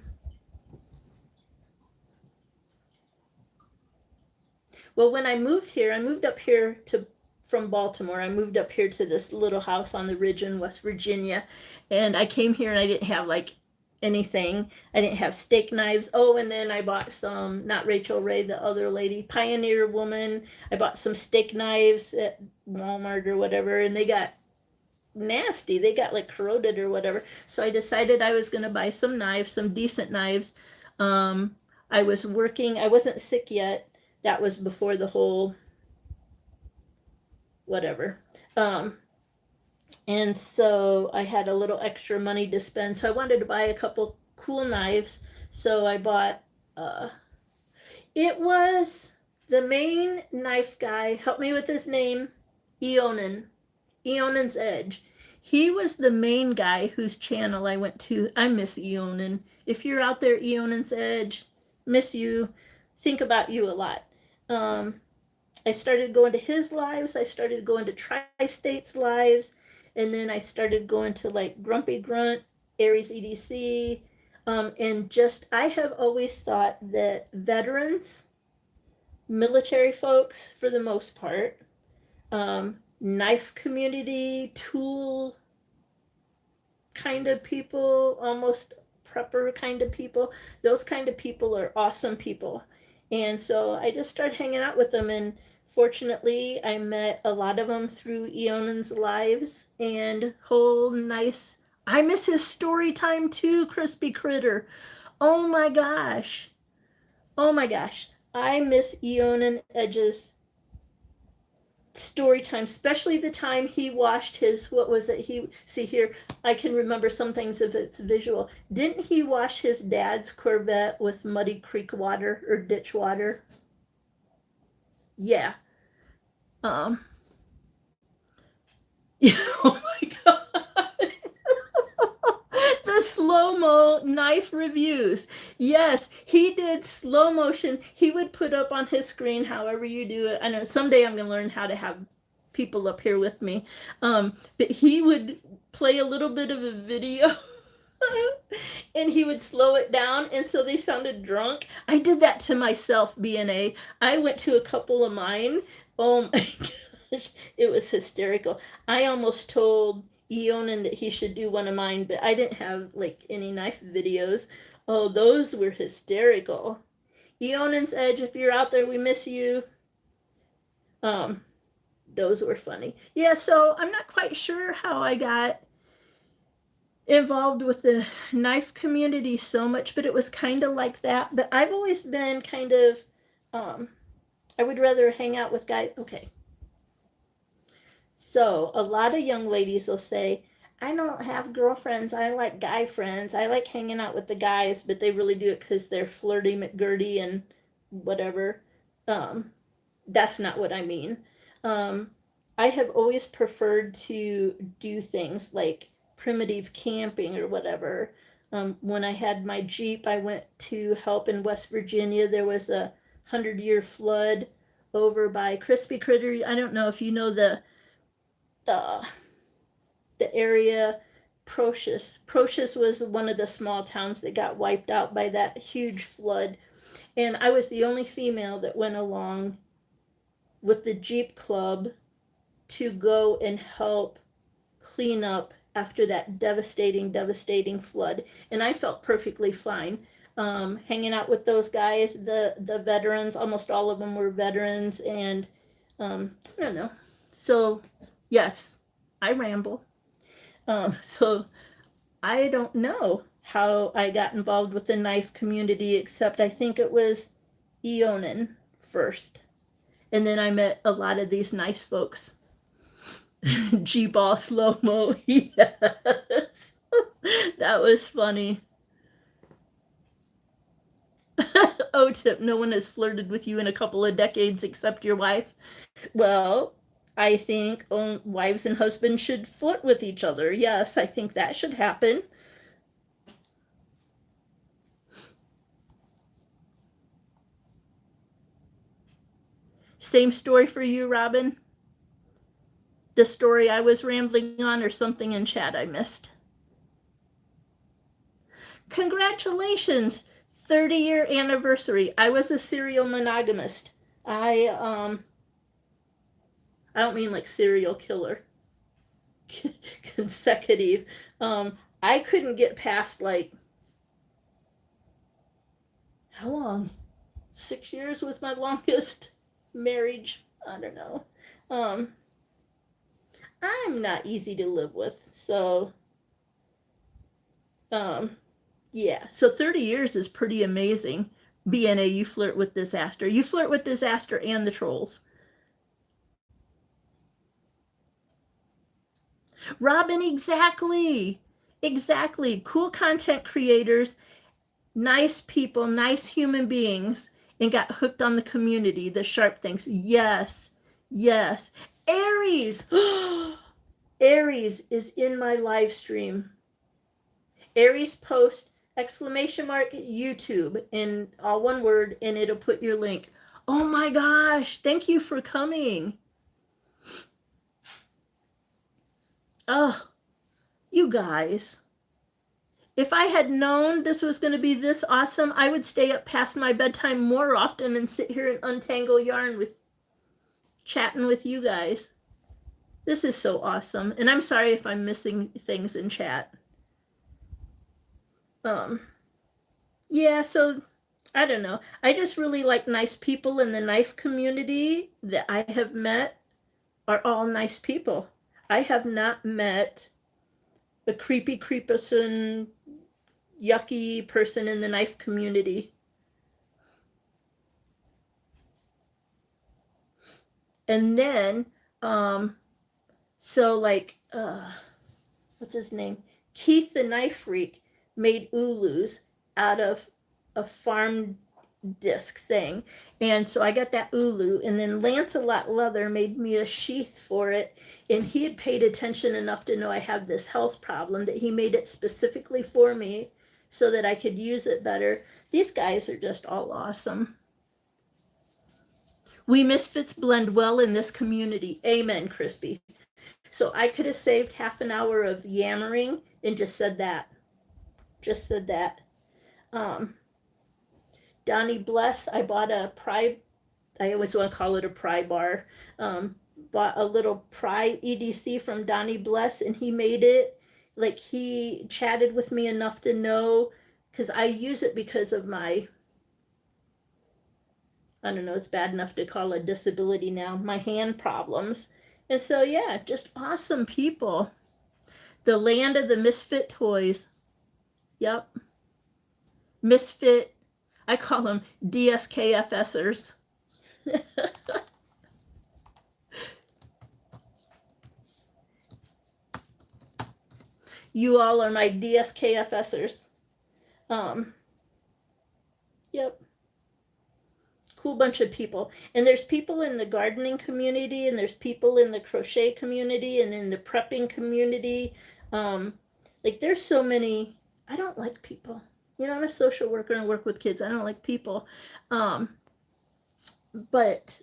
well, when I moved here, I moved up here to from Baltimore. I moved up here to this little house on the ridge in West Virginia, and I came here and I didn't have like anything. I didn't have steak knives. Oh, and then I bought some, not Rachel Ray, the other lady, Pioneer Woman. I bought some steak knives at Walmart or whatever, and they got nasty. They got like corroded or whatever. So I decided I was going to buy some knives, some decent knives. I was working, I wasn't sick yet. That was before the whole whatever. And so I had a little extra money to spend. So I wanted to buy a couple cool knives. So I bought, it was the main knife guy, help me with his name, Eonan's Edge. He was the main guy whose channel I went to. I miss Eonan. If you're out there, Eonan's Edge, miss you. Think about you a lot. I started going to his lives. I started going to Tri-States lives. And then I started going to like Grumpy Grunt, Aries EDC. And just, I have always thought that veterans, military folks for the most part, knife community, tool kind of people, almost prepper kind of people, those kind of people are awesome people. And so I just started hanging out with them, and fortunately I met a lot of them through Eonan's lives and whole nice. I miss his story time too, Crispy Critter. Oh my gosh. Oh my gosh. I miss Eonan Edge's story time, especially the time he washed his, what was it, he, see here, I can remember some things if it's visual. Didn't he wash his dad's Corvette with muddy creek water or ditch water? Yeah. um oh my god. The slow-mo knife reviews. Yes, he did slow motion. He would put up on his screen, however you do it. I know someday I'm going to learn how to have people up here with me. But he would play a little bit of a video and he would slow it down, and so they sounded drunk. I did that to myself, BNA. I went to a couple of mine. Oh my gosh, it was hysterical. I almost told Eonan that he should do one of mine, but I didn't have like any knife videos. Oh, those were hysterical. Eonan's Edge, if you're out there, we miss you. Those were funny. Yeah, so I'm not quite sure how I got involved with the knife community so much, but it was kind of like that. But I've always been kind of, I would rather hang out with guys. Okay. So a lot of young ladies will say, I don't have girlfriends. I like guy friends. I like hanging out with the guys, but they really do it because they're flirty McGurdy and whatever. That's not what I mean. I have always preferred to do things like primitive camping or whatever. When I had my Jeep, I went to help in West Virginia. There was a 100-year flood over by Crispy Critter. I don't know if you know the area. Procius was one of the small towns that got wiped out by that huge flood. And I was the only female that went along with the Jeep Club to go and help clean up after that devastating flood. And I felt perfectly fine. Hanging out with those guys, the veterans, almost all of them were veterans, and I don't know. So, yes, I ramble. So I don't know how I got involved with the knife community, except I think it was Eonin first. And then I met a lot of these nice folks. G-ball slow-mo, yes. That was funny. Oh, Tip, no one has flirted with you in a couple of decades except your wife. Well, I think wives and husbands should flirt with each other. Yes, I think that should happen. Same story for you, Robin? The story I was rambling on, or something in chat I missed? Congratulations! 30-year anniversary. I was a serial monogamist. I don't mean like serial killer. Consecutive. I couldn't get past, like, how long? 6 years was my longest marriage. I don't know. I'm not easy to live with, so yeah. So 30 years is pretty amazing. BNA, you flirt with disaster. You flirt with disaster and the trolls. Robin, exactly. Exactly. Cool content creators, nice people, nice human beings, and got hooked on the community, the sharp things. Yes. Yes. Aries. Aries is in my live stream. Aries post exclamation mark YouTube in all one word, and it'll put your link. Oh my gosh, thank you for coming. Oh, you guys. If I had known this was going to be this awesome, I would stay up past my bedtime more often and sit here and untangle yarn with chatting with you guys. This is so awesome. And I'm sorry if I'm missing things in chat. Yeah, so I don't know. I just really like nice people, in the knife community that I have met are all nice people. I have not met a creepy, creepison, yucky person in the knife community. And then, so like, what's his name? Keith the Knife Freak made ulus out of a farm disc thing. And so I got that ulu, and then Lancelot Leather made me a sheath for it. And he had paid attention enough to know I have this health problem that he made it specifically for me so that I could use it better. These guys are just all awesome. We misfits blend well in this community. Amen, Crispy. So I could have saved half an hour of yammering and just said that. Just said that. Donnie Bless, I bought a pry, I always want to call it a pry bar. Bought a little pry EDC from Donnie Bless, and he made it. Like, he chatted with me enough to know, because I use it because of my, I don't know, it's bad enough to call it disability now, my hand problems. And so, yeah, just awesome people. The land of the misfit toys. Yep. Misfit, I call them DSKFSers. You all are my DSKFSers. Yep. Cool bunch of people. And there's people in the gardening community, and there's people in the crochet community, and in the prepping community. Like, there's so many. I don't like people. You know, I'm a social worker and work with kids. I don't like people. But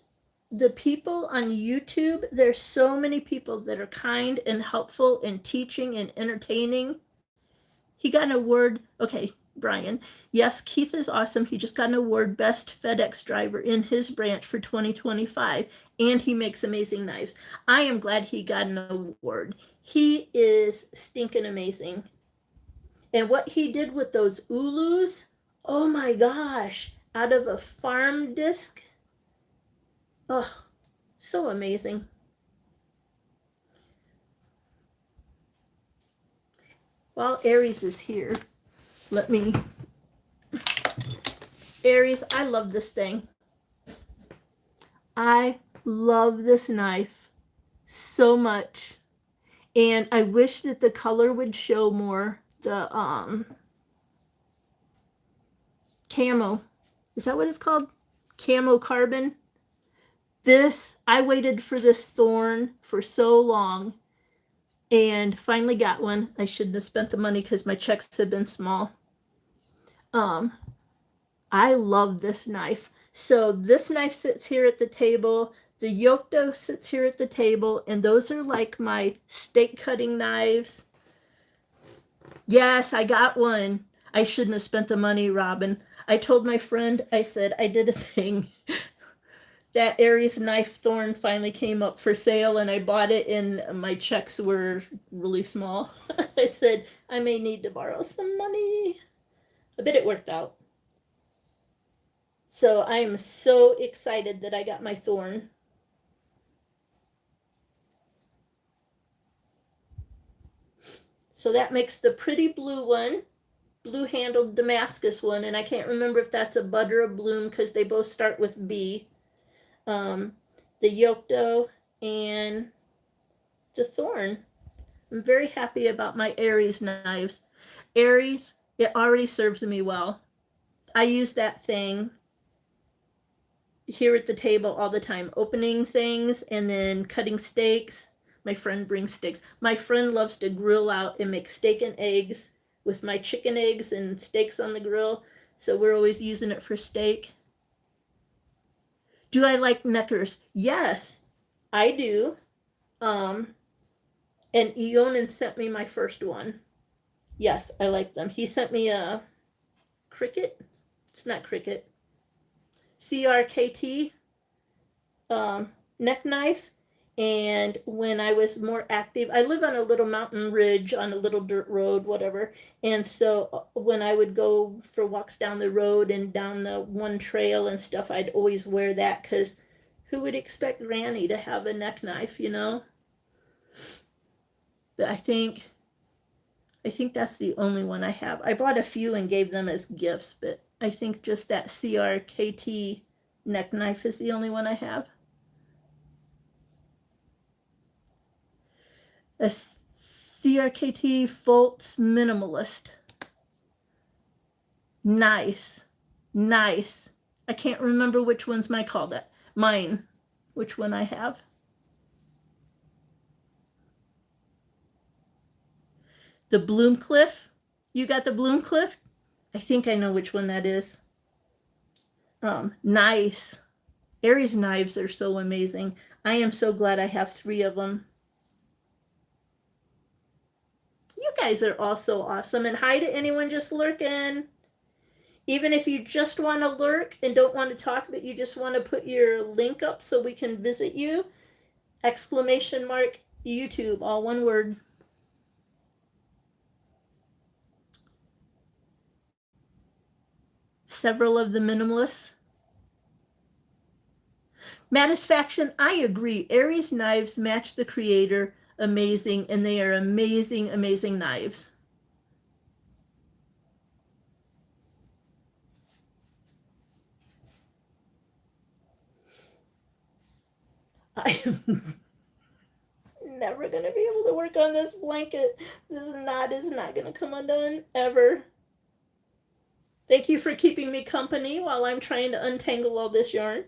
the people on YouTube, there's so many people that are kind and helpful and teaching and entertaining. He got an award. Okay, Brian. Yes, Keith is awesome. He just got an award, Best FedEx Driver in his branch for 2025, and he makes amazing knives. I am glad he got an award. He is stinking amazing. And what he did with those ulus, oh my gosh, out of a farm disc. Oh, so amazing. Well, Aries is here. let me, Aries, I love this thing. I love this knife so much. And I wish that the color would show more. The camo. Is that what it's called? Camo carbon. This, I waited for this thorn for so long and finally got one. I shouldn't have spent the money because my checks have been small. I love this knife. So this knife sits here at the table. The Yokto sits here at the table, and those are like my steak cutting knives. Yes, I got one. I shouldn't have spent the money, Robin. I told my friend, I said, I did a thing. That Aries knife thorn finally came up for sale, and I bought it, and my checks were really small. I said, I may need to borrow some money. I bet it worked out. So I am so excited that I got my thorn. So that makes the pretty blue one, blue handled Damascus one, and I can't remember if that's a bud or a bloom because they both start with B. The Yokto and the thorn. I'm very happy about my Aries knives. Aries, it already serves me well. I use that thing here at the table all the time, opening things and then cutting steaks. My friend brings steaks. My friend loves to grill out and make steak and eggs with my chicken eggs and steaks on the grill. So we're always using it for steak. Do I like neckers? Yes, I do. And Eonin sent me my first one. Yes, I like them. He sent me a cricket. It's not cricket. CRKT neck knife. And when I was more active, I live on a little mountain ridge on a little dirt road, whatever. And so when I would go for walks down the road and down the one trail and stuff, I'd always wear that because who would expect Granny to have a neck knife, you know? But I think that's the only one I have. I bought a few and gave them as gifts, but I think just that CRKT neck knife is the only one I have. A CRKT Foltz Minimalist. Nice. Nice. I can't remember which one's mine. Which one I have. The Bloomcliff. You got the Bloomcliff? I think I know which one that is. Nice. Aries knives are so amazing. I am so glad I have 3 of them. You guys are all so awesome. And hi to anyone just lurking. Even if you just want to lurk and don't want to talk, but you just want to put your link up so we can visit you, ! YouTube, all one word. Several of the minimalists. Matisfaction, I agree. Aries knives match the creator. Amazing, and they are amazing, amazing knives. I am never going to be able to work on this blanket. This knot is not going to come undone, ever. Thank you for keeping me company while I'm trying to untangle all this yarn.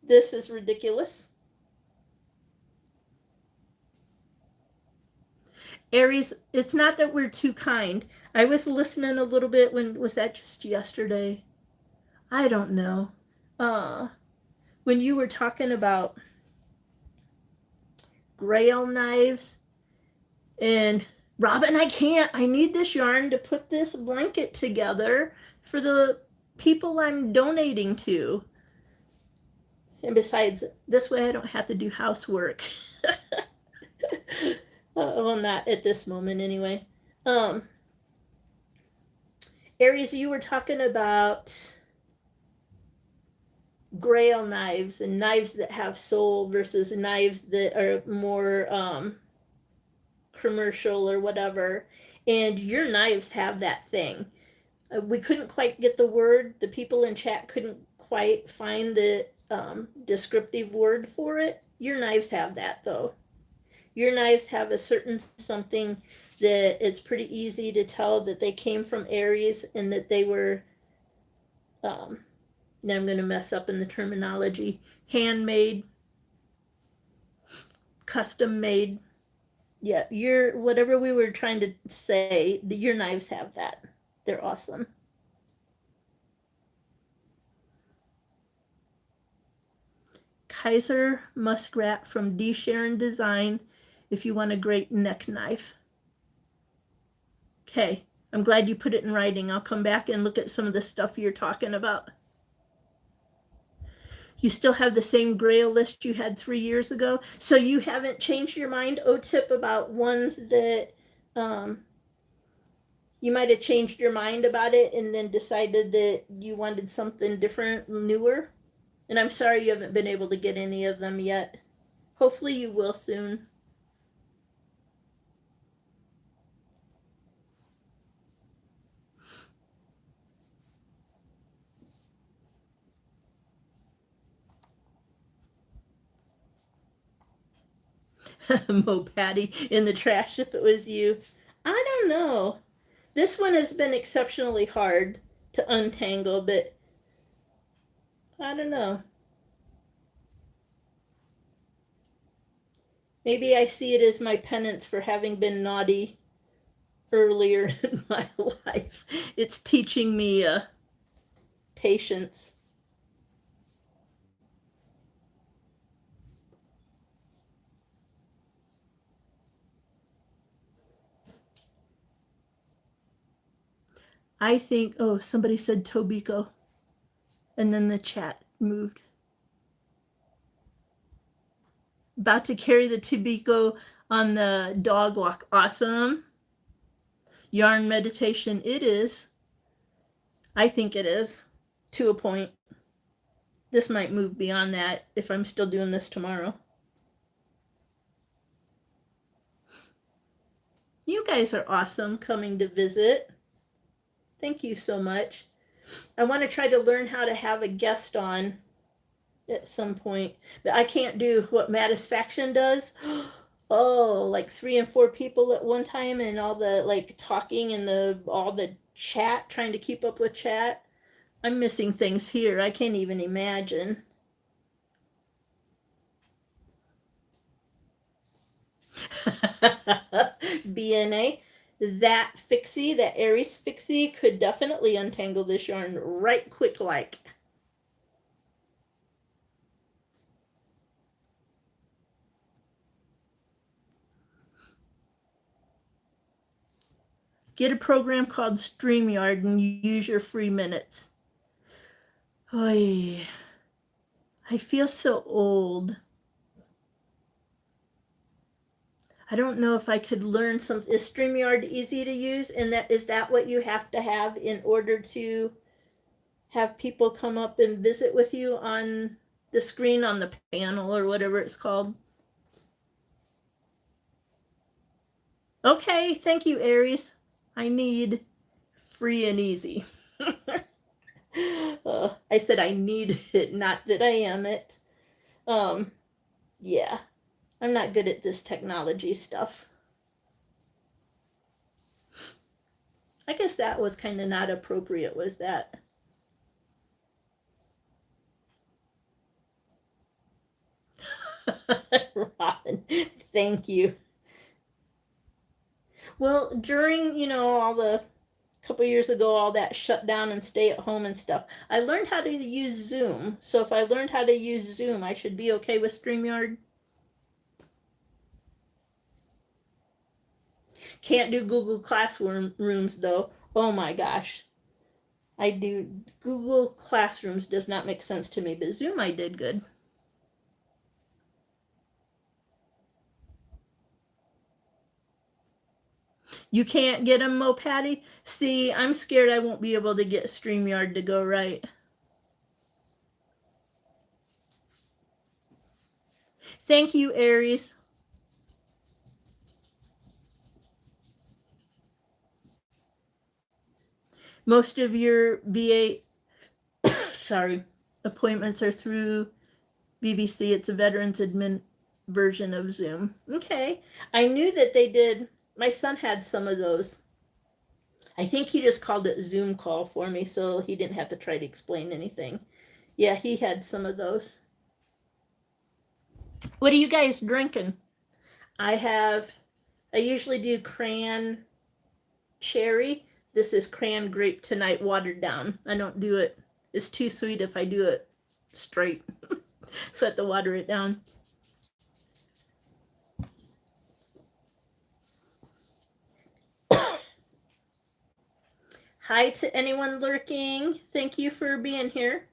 This is ridiculous. Aries, it's not that we're too kind. I was listening a little bit was that just yesterday? I don't know. When you were talking about grail knives, and Robin, I need this yarn to put this blanket together for the people I'm donating to. And besides, this way I don't have to do housework. Well, not at this moment anyway. Aries, you were talking about grail knives and knives that have soul versus knives that are more commercial or whatever. And your knives have that thing. We couldn't quite get the word. The people in chat couldn't quite find the descriptive word for it. Your knives have that though. Your knives have a certain something that it's pretty easy to tell that they came from Aries and that they were, now I'm going to mess up in the terminology, handmade, custom made. Yeah, your whatever we were trying to say, your knives have that. They're awesome. Kaiser Muskrat from D. Sharon Design if you want a great neck knife. Okay, I'm glad you put it in writing. I'll come back and look at some of the stuff you're talking about. You still have the same grail list you had 3 years ago? So you haven't changed your mind, O-Tip, about ones that you might have changed your mind about it and then decided that you wanted something different, newer? And I'm sorry you haven't been able to get any of them yet. Hopefully you will soon. Mo Patty in the trash if it was you. I don't know. This one has been exceptionally hard to untangle, but I don't know. Maybe I see it as my penance for having been naughty earlier in my life. It's teaching me patience. I think, oh, somebody said Tobiko. And then the chat moved. About to carry the Tobiko on the dog walk. Awesome. Yarn meditation, it is. I think it is. To a point. This might move beyond that if I'm still doing this tomorrow. You guys are awesome coming to visit. Thank you so much. I want to try to learn how to have a guest on at some point. But I can't do what Matisfaction does. Oh, like 3 and 4 people at one time and all the like talking and all the chat, trying to keep up with chat. I'm missing things here. I can't even imagine. BNA. That fixie, that Aries fixie, could definitely untangle this yarn right quick like. Get a program called StreamYard and use your free minutes. Oy. I feel so old. I don't know if I could learn some. Is StreamYard easy to use? And is that what you have to have in order to have people come up and visit with you on the screen, on the panel, or whatever it's called? Okay, thank you, Aries. I need free and easy. I said I need it, not that I am it. Yeah, I'm not good at this technology stuff. I guess that was kind of not appropriate, was that? Robin, thank you. Well, during, all the couple years ago, all that shut down and stay at home and stuff, I learned how to use Zoom. So if I learned how to use Zoom, I should be okay with StreamYard. Can't do Google Classrooms though. Oh my gosh. I do. Google Classrooms does not make sense to me, but Zoom I did good. You can't get them, Mo Patty? See, I'm scared I won't be able to get StreamYard to go right. Thank you, Aries. Most of your VA, sorry, appointments are through BBC. It's a veterans admin version of Zoom. Okay. I knew that they did. My son had some of those. I think he just called it Zoom call for me, so he didn't have to try to explain anything. Yeah, he had some of those. What are you guys drinking? I usually do cran cherry. This is cran grape tonight, watered down. I don't do it. It's too sweet if I do it straight. So I have to water it down. Hi to anyone lurking. Thank you for being here.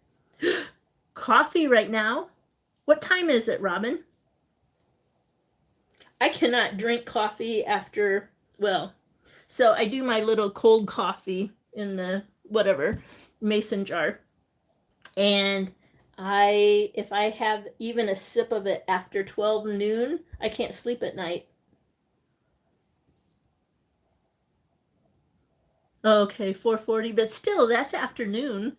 Coffee right now? What time is it, Robin? I cannot drink coffee after, well, so I do my little cold coffee in the whatever mason jar. And if I have even a sip of it after 12 noon, I can't sleep at night. Okay, 4:40, but still, that's afternoon.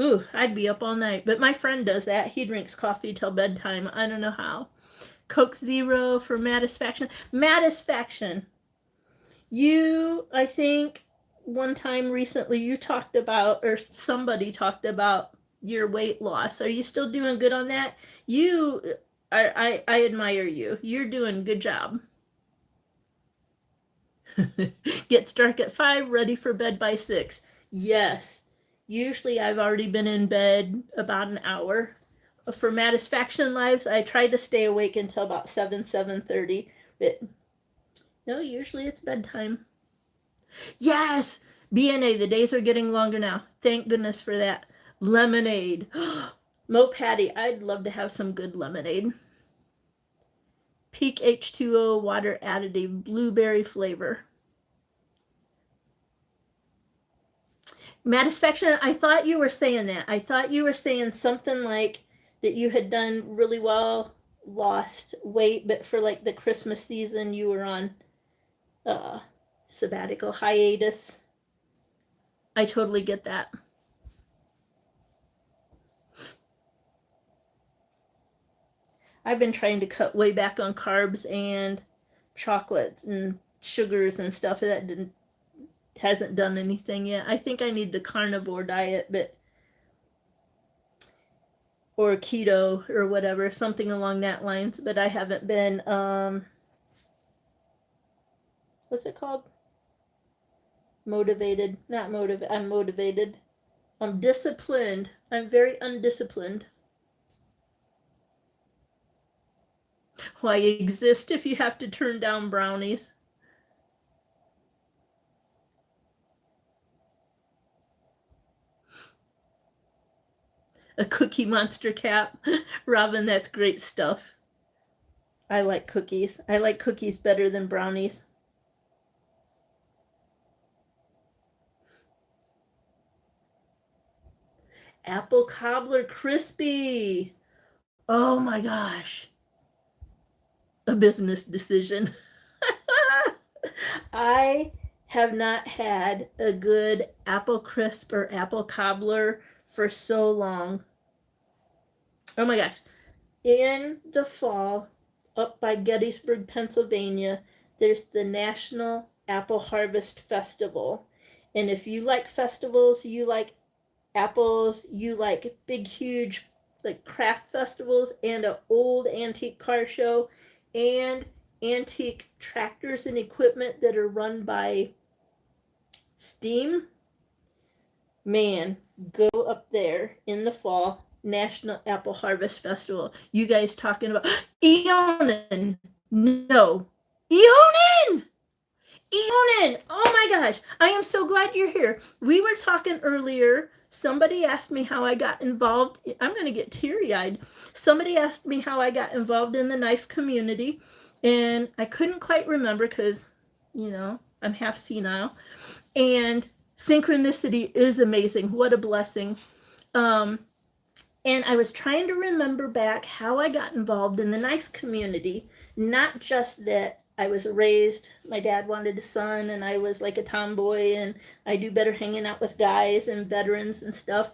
Ooh, I'd be up all night. But my friend does that. He drinks coffee till bedtime. I don't know how. Coke Zero for Mattisfaction. Mattisfaction. I think one time recently you talked about, or somebody talked about your weight loss. Are you still doing good on that? I admire you. You're doing good job. Gets dark at 5, ready for bed by 6. Yes. Usually I've already been in bed about an hour. For Mattisfaction Lives, I try to stay awake until about 7:30. But no, usually it's bedtime. Yes! BNA, the days are getting longer now. Thank goodness for that. Lemonade. Mo Patty, I'd love to have some good lemonade. Peak H2O water additive, blueberry flavor. Mattisfaction, I thought you were saying that. I thought you were saying something like that you had done really well, lost weight, but for like the Christmas season you were on sabbatical hiatus. I totally get that. I've been trying to cut way back on carbs and chocolates and sugars and stuff. That hasn't done anything yet. I think I need the carnivore diet, or keto or whatever, something along that lines. But I haven't been what's it called? Motivated. Not motivated. I'm motivated. I'm disciplined. I'm very undisciplined. Why exist if you have to turn down brownies? A Cookie Monster cap. Robin, that's great stuff. I like cookies. I like cookies better than brownies. Apple cobbler crispy. Oh my gosh. A business decision. I have not had a good apple crisp or apple cobbler for so long. Oh my gosh. In the fall, up by Gettysburg, Pennsylvania, there's the National Apple Harvest Festival. And if you like festivals, you like apples, you like big, huge, like craft festivals, and an old antique car show, and antique tractors and equipment that are run by steam, man, go up there in the fall. National Apple Harvest Festival. You guys talking about Eonin? No, Eonin! Eonin! Oh my gosh, I am so glad you're here. We were talking earlier. Somebody asked me how I got involved. I'm going to get teary-eyed. Somebody asked me how I got involved in the knife community, and I couldn't quite remember because, I'm half senile. And synchronicity is amazing. What a blessing. And I was trying to remember back how I got involved in the knife community. Not just that I was raised, my dad wanted a son, and I was like a tomboy, and I do better hanging out with guys and veterans and stuff.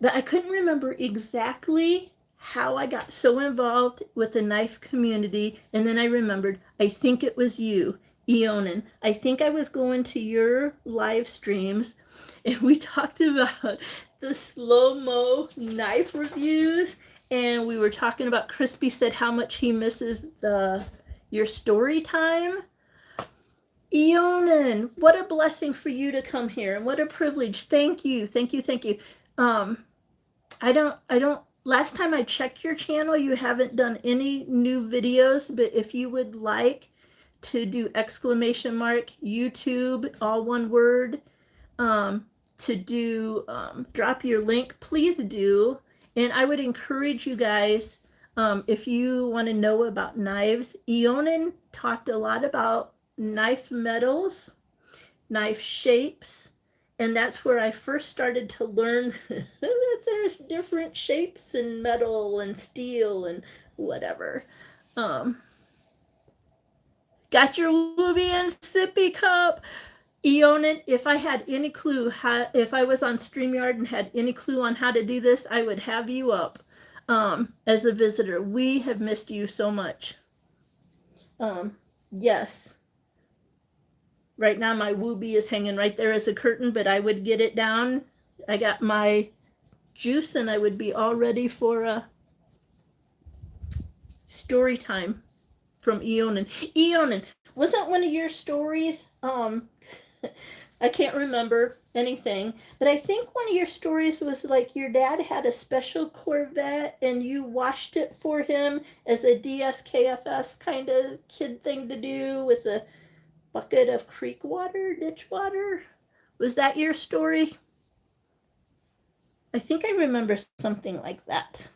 But I couldn't remember exactly how I got so involved with the knife community. And then I remembered, I think it was you, Eonin. I think I was going to your live streams, and we talked about the slow-mo knife reviews, and we were talking about Crispy said how much he misses your story time. Eonin, what a blessing for you to come here, and what a privilege. Thank you, thank you, thank you. I don't, last time I checked your channel, you haven't done any new videos, but if you would like to do exclamation mark YouTube, all one word, to do, drop your link, please do. And I would encourage you guys, if you want to know about knives, Eonin talked a lot about knife metals, knife shapes, and that's where I first started to learn that there's different shapes in metal and steel and whatever. Got your Wooby and Sippy cup. Eonin, if I had any clue if I was on StreamYard and had any clue on how to do this, I would have you up as a visitor. We have missed you so much. Yes. Right now my Wooby is hanging right there as a curtain, but I would get it down. I got my juice and I would be all ready for a story time from Eonin. Eonin, wasn't one of your stories, I can't remember anything, but I think one of your stories was like your dad had a special Corvette and you washed it for him as a DSKFS kind of kid thing to do with a bucket of creek water, ditch water. Was that your story? I think I remember something like that.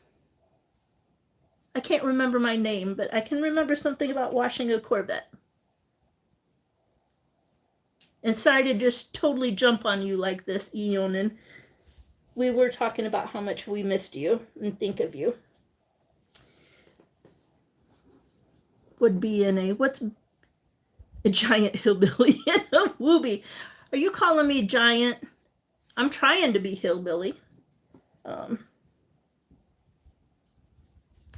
I can't remember my name, but I can remember something about washing a Corvette. And sorry to just totally jump on you like this, Eonin. We were talking about how much we missed you and think of you. Would be in a, what's a giant hillbilly in a Wooby? Are you calling me giant? I'm trying to be hillbilly.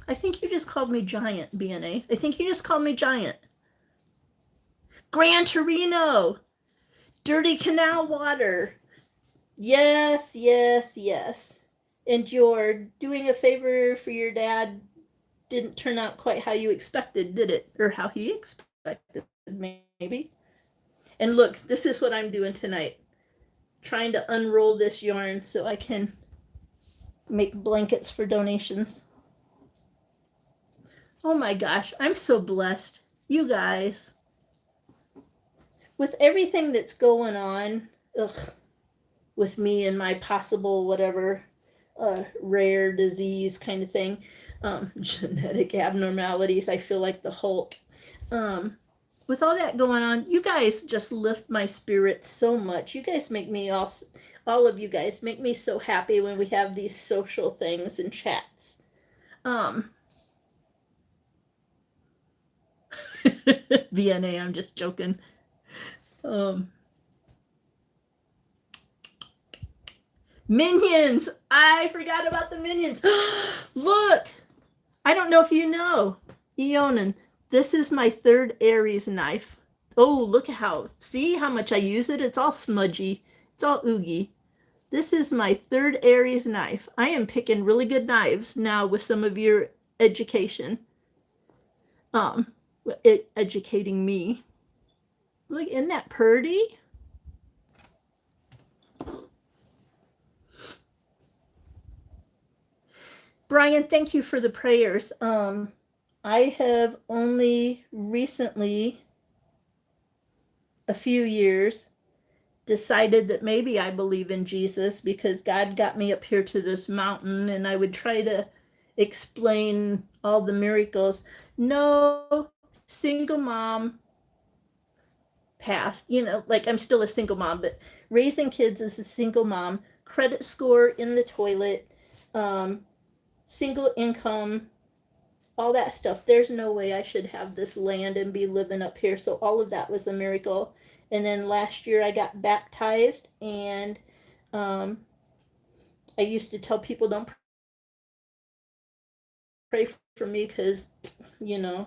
I think you just called me giant, BNA. I think you just called me giant. Gran Torino. Dirty canal water. Yes, yes, yes. And you're doing a favor for your dad didn't turn out quite how you expected, did it? Or how he expected, maybe. And look, this is what I'm doing tonight. Trying to unroll this yarn so I can make blankets for donations. Oh my gosh, I'm so blessed. You guys. With everything that's going on, with me and my possible whatever rare disease kind of thing, genetic abnormalities, I feel like the Hulk. With all that going on, you guys just lift my spirit so much. You guys make me all of you guys make me so happy when we have these social things and chats. VNA, I'm just joking. Minions! I forgot about the minions. Look! I don't know if you know. Eonin, this is my third Aries knife. Oh, look at how, see how much I use it? It's all smudgy. It's all oogie. This is my third Aries knife. I am picking really good knives now with some of your education. Educating me. Look, isn't that pretty? Brian, thank you for the prayers. I have only recently, a few years, decided that maybe I believe in Jesus because God got me up here to this mountain and I would try to explain all the miracles. No, single mom, passed, like I'm still a single mom, but raising kids as a single mom, credit score in the toilet, single income, all that stuff. There's no way I should have this land and be living up here. So all of that was a miracle. And then last year I got baptized, and I used to tell people don't pray for me because, you know,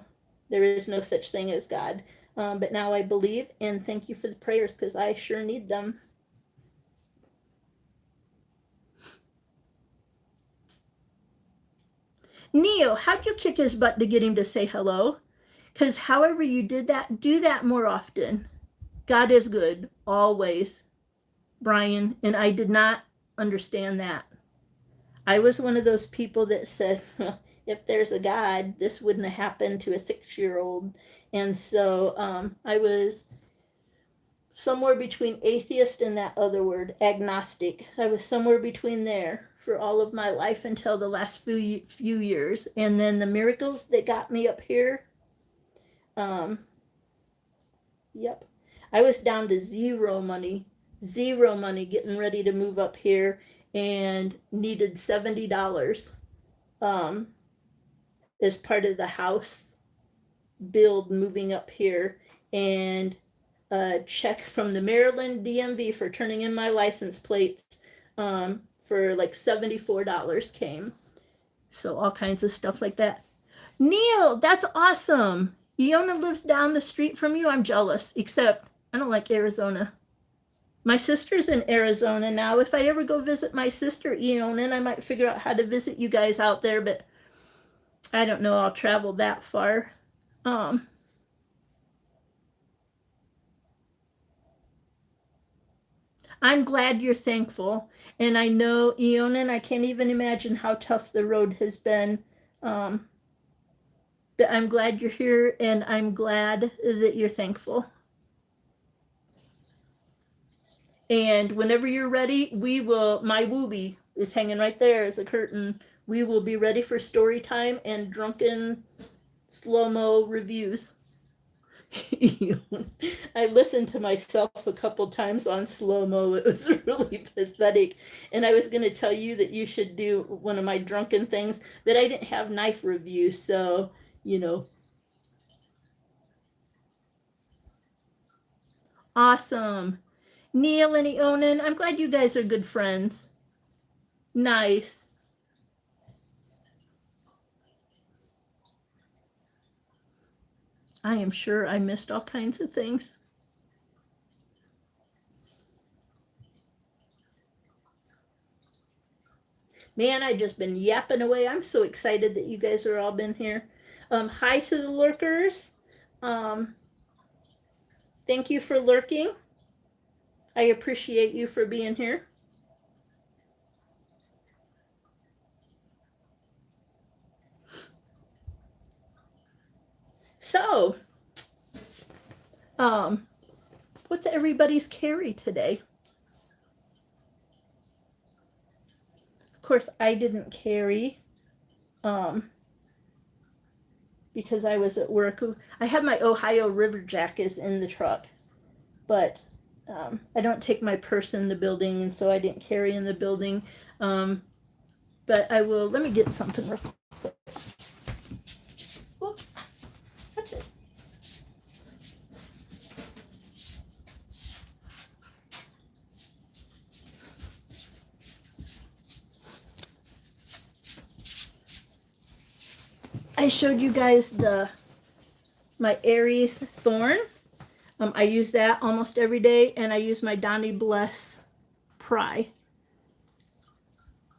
there is no such thing as God. But now I believe, and thank you for the prayers because I sure need them. Neo, how'd you kick his butt to get him to say hello? Because however you did that, do that more often. God is good, always, Brian, and I did not understand that. I was one of those people that said, if there's a God, this wouldn't have happened to a 6-year-old. And so I was somewhere between atheist and that other word, agnostic. I was somewhere between there for all of my life until the last few years. And then the miracles that got me up here, yep. I was down to zero money getting ready to move up here and needed $70 as part of the house build moving up here, and a check from the Maryland DMV for turning in my license plates for like $74 came. So all kinds of stuff like that. Neil, that's awesome. Iona lives down the street from you. I'm jealous, except I don't like Arizona. My sister's in Arizona now. If I ever go visit my sister, Iona, I might figure out how to visit you guys out there, but I don't know I'll travel that far. I'm glad you're thankful. And I know, Eonin, I can't even imagine how tough the road has been. But I'm glad you're here, and I'm glad that you're thankful. And whenever you're ready, we will, my Wooby is hanging right there as a curtain. We will be ready for story time and drunken slow-mo reviews. I listened to myself a couple times on slow-mo. It was really pathetic. And I was going to tell you that you should do one of my drunken things, but I didn't have knife review, so, you know. Awesome. Neil and Eonin, I'm glad you guys are good friends. Nice. I am sure I missed all kinds of things. Man, I've just been yapping away. I'm so excited that you guys are all been here. Hi to the lurkers. Um, thank you for lurking. I appreciate you for being here. So, what's everybody's carry today? Of course, I didn't carry because I was at work. I have my Ohio River jackets in the truck, but I don't take my purse in the building, and so I didn't carry in the building. But I will, let me get something real quick. Whoop, touch it. I showed you guys my Aries thorn. I use that almost every day, and I use my Donnie Bless pry.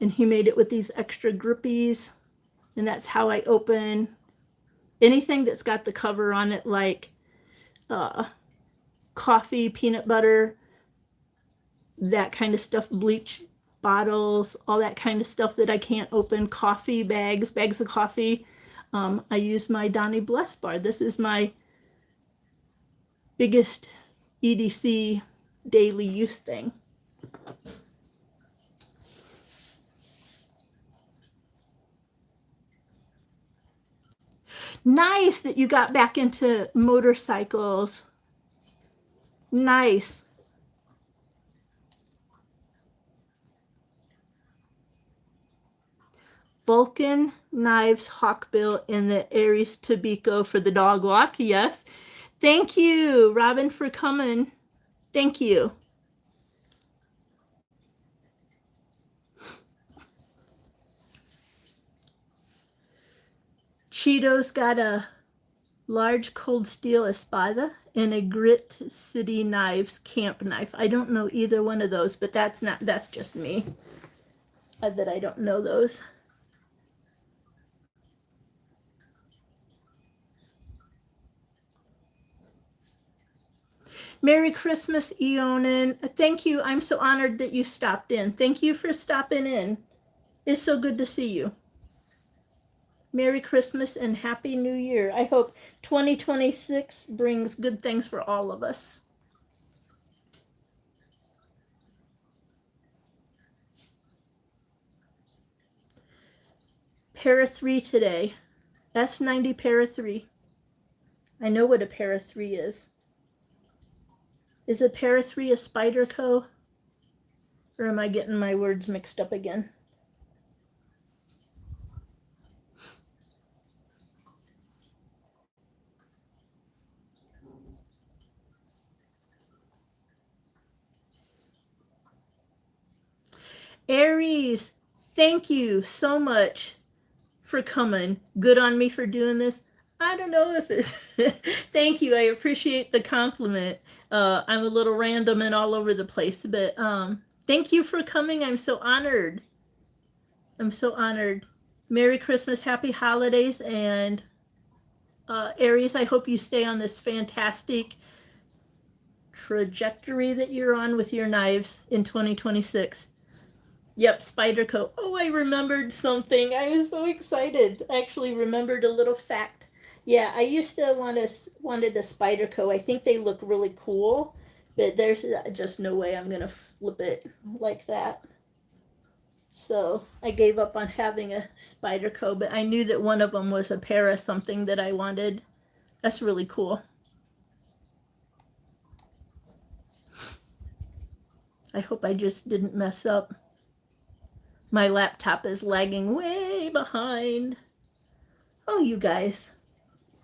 And he made it with these extra grippies, and that's how I open anything that's got the cover on it, like coffee, peanut butter, that kind of stuff, bleach bottles, all that kind of stuff that I can't open, coffee bags of coffee. I use my Donnie Bless bar. This is my biggest EDC daily use thing. Nice that you got back into motorcycles. Nice. Vulcan Knives Hawkbill and the Aries Tobacco for the dog walk. Yes. Thank you, Robin, for coming. Thank you. Cheeto's got a large cold steel espada and a Grit City Knives camp knife. I don't know either one of those, but that's just me. That I don't know those. Merry Christmas, Eonin. Thank you. I'm so honored that you stopped in. Thank you for stopping in. It's so good to see you. Merry Christmas and Happy New Year. I hope 2026 brings good things for all of us. Para 3 today. S90 Para 3. I know what a Para 3 is. Is a Para 3 a Spyderco? Or am I getting my words mixed up again? Aries, thank you so much for coming. Good on me for doing this. I don't know if it's thank you. I appreciate the compliment. I'm a little random and all over the place, but thank you for coming. I'm so honored. I'm so honored. Merry Christmas, happy holidays, and Aries, I hope you stay on this fantastic trajectory that you're on with your knives in 2026. Yep, Spyderco. Oh, I remembered something. I was so excited. I actually remembered a little fact. Yeah, I used to wanted a Spyderco. I think they look really cool, but there's just no way I'm gonna flip it like that. So I gave up on having a Spyderco, but I knew that one of them was a Para something that I wanted. That's really cool. I hope I just didn't mess up. My laptop is lagging way behind. Oh, you guys,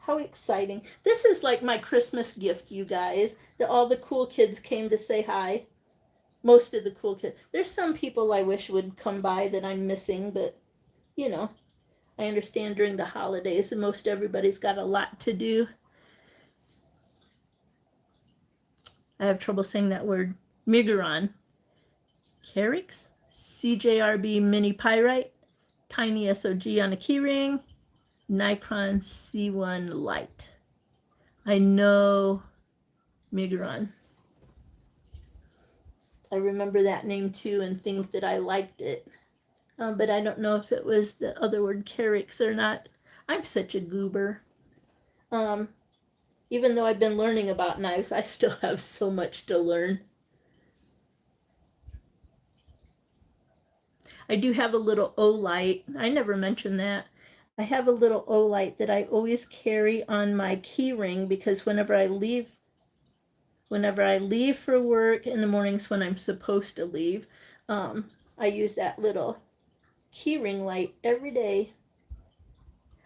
how exciting. This is like my Christmas gift, you guys, that all the cool kids came to say hi. Most of the cool kids. There's some people I wish would come by that I'm missing, but, you know, I understand during the holidays and most everybody's got a lot to do. I have trouble saying that word. Miguron. Carix? CJRB Mini Pyrite. Tiny SOG on a keyring. Nikon C1 Lite. I know Miguron. I remember that name too and think that I liked it. But I don't know if it was the other word Carix or not. I'm such a goober. Even though I've been learning about knives, I still have so much to learn. I do have a little O-light. I never mentioned that. I have a little O-light that I always carry on my key ring because whenever I leave for work in the mornings when I'm supposed to leave, I use that little key ring light every day.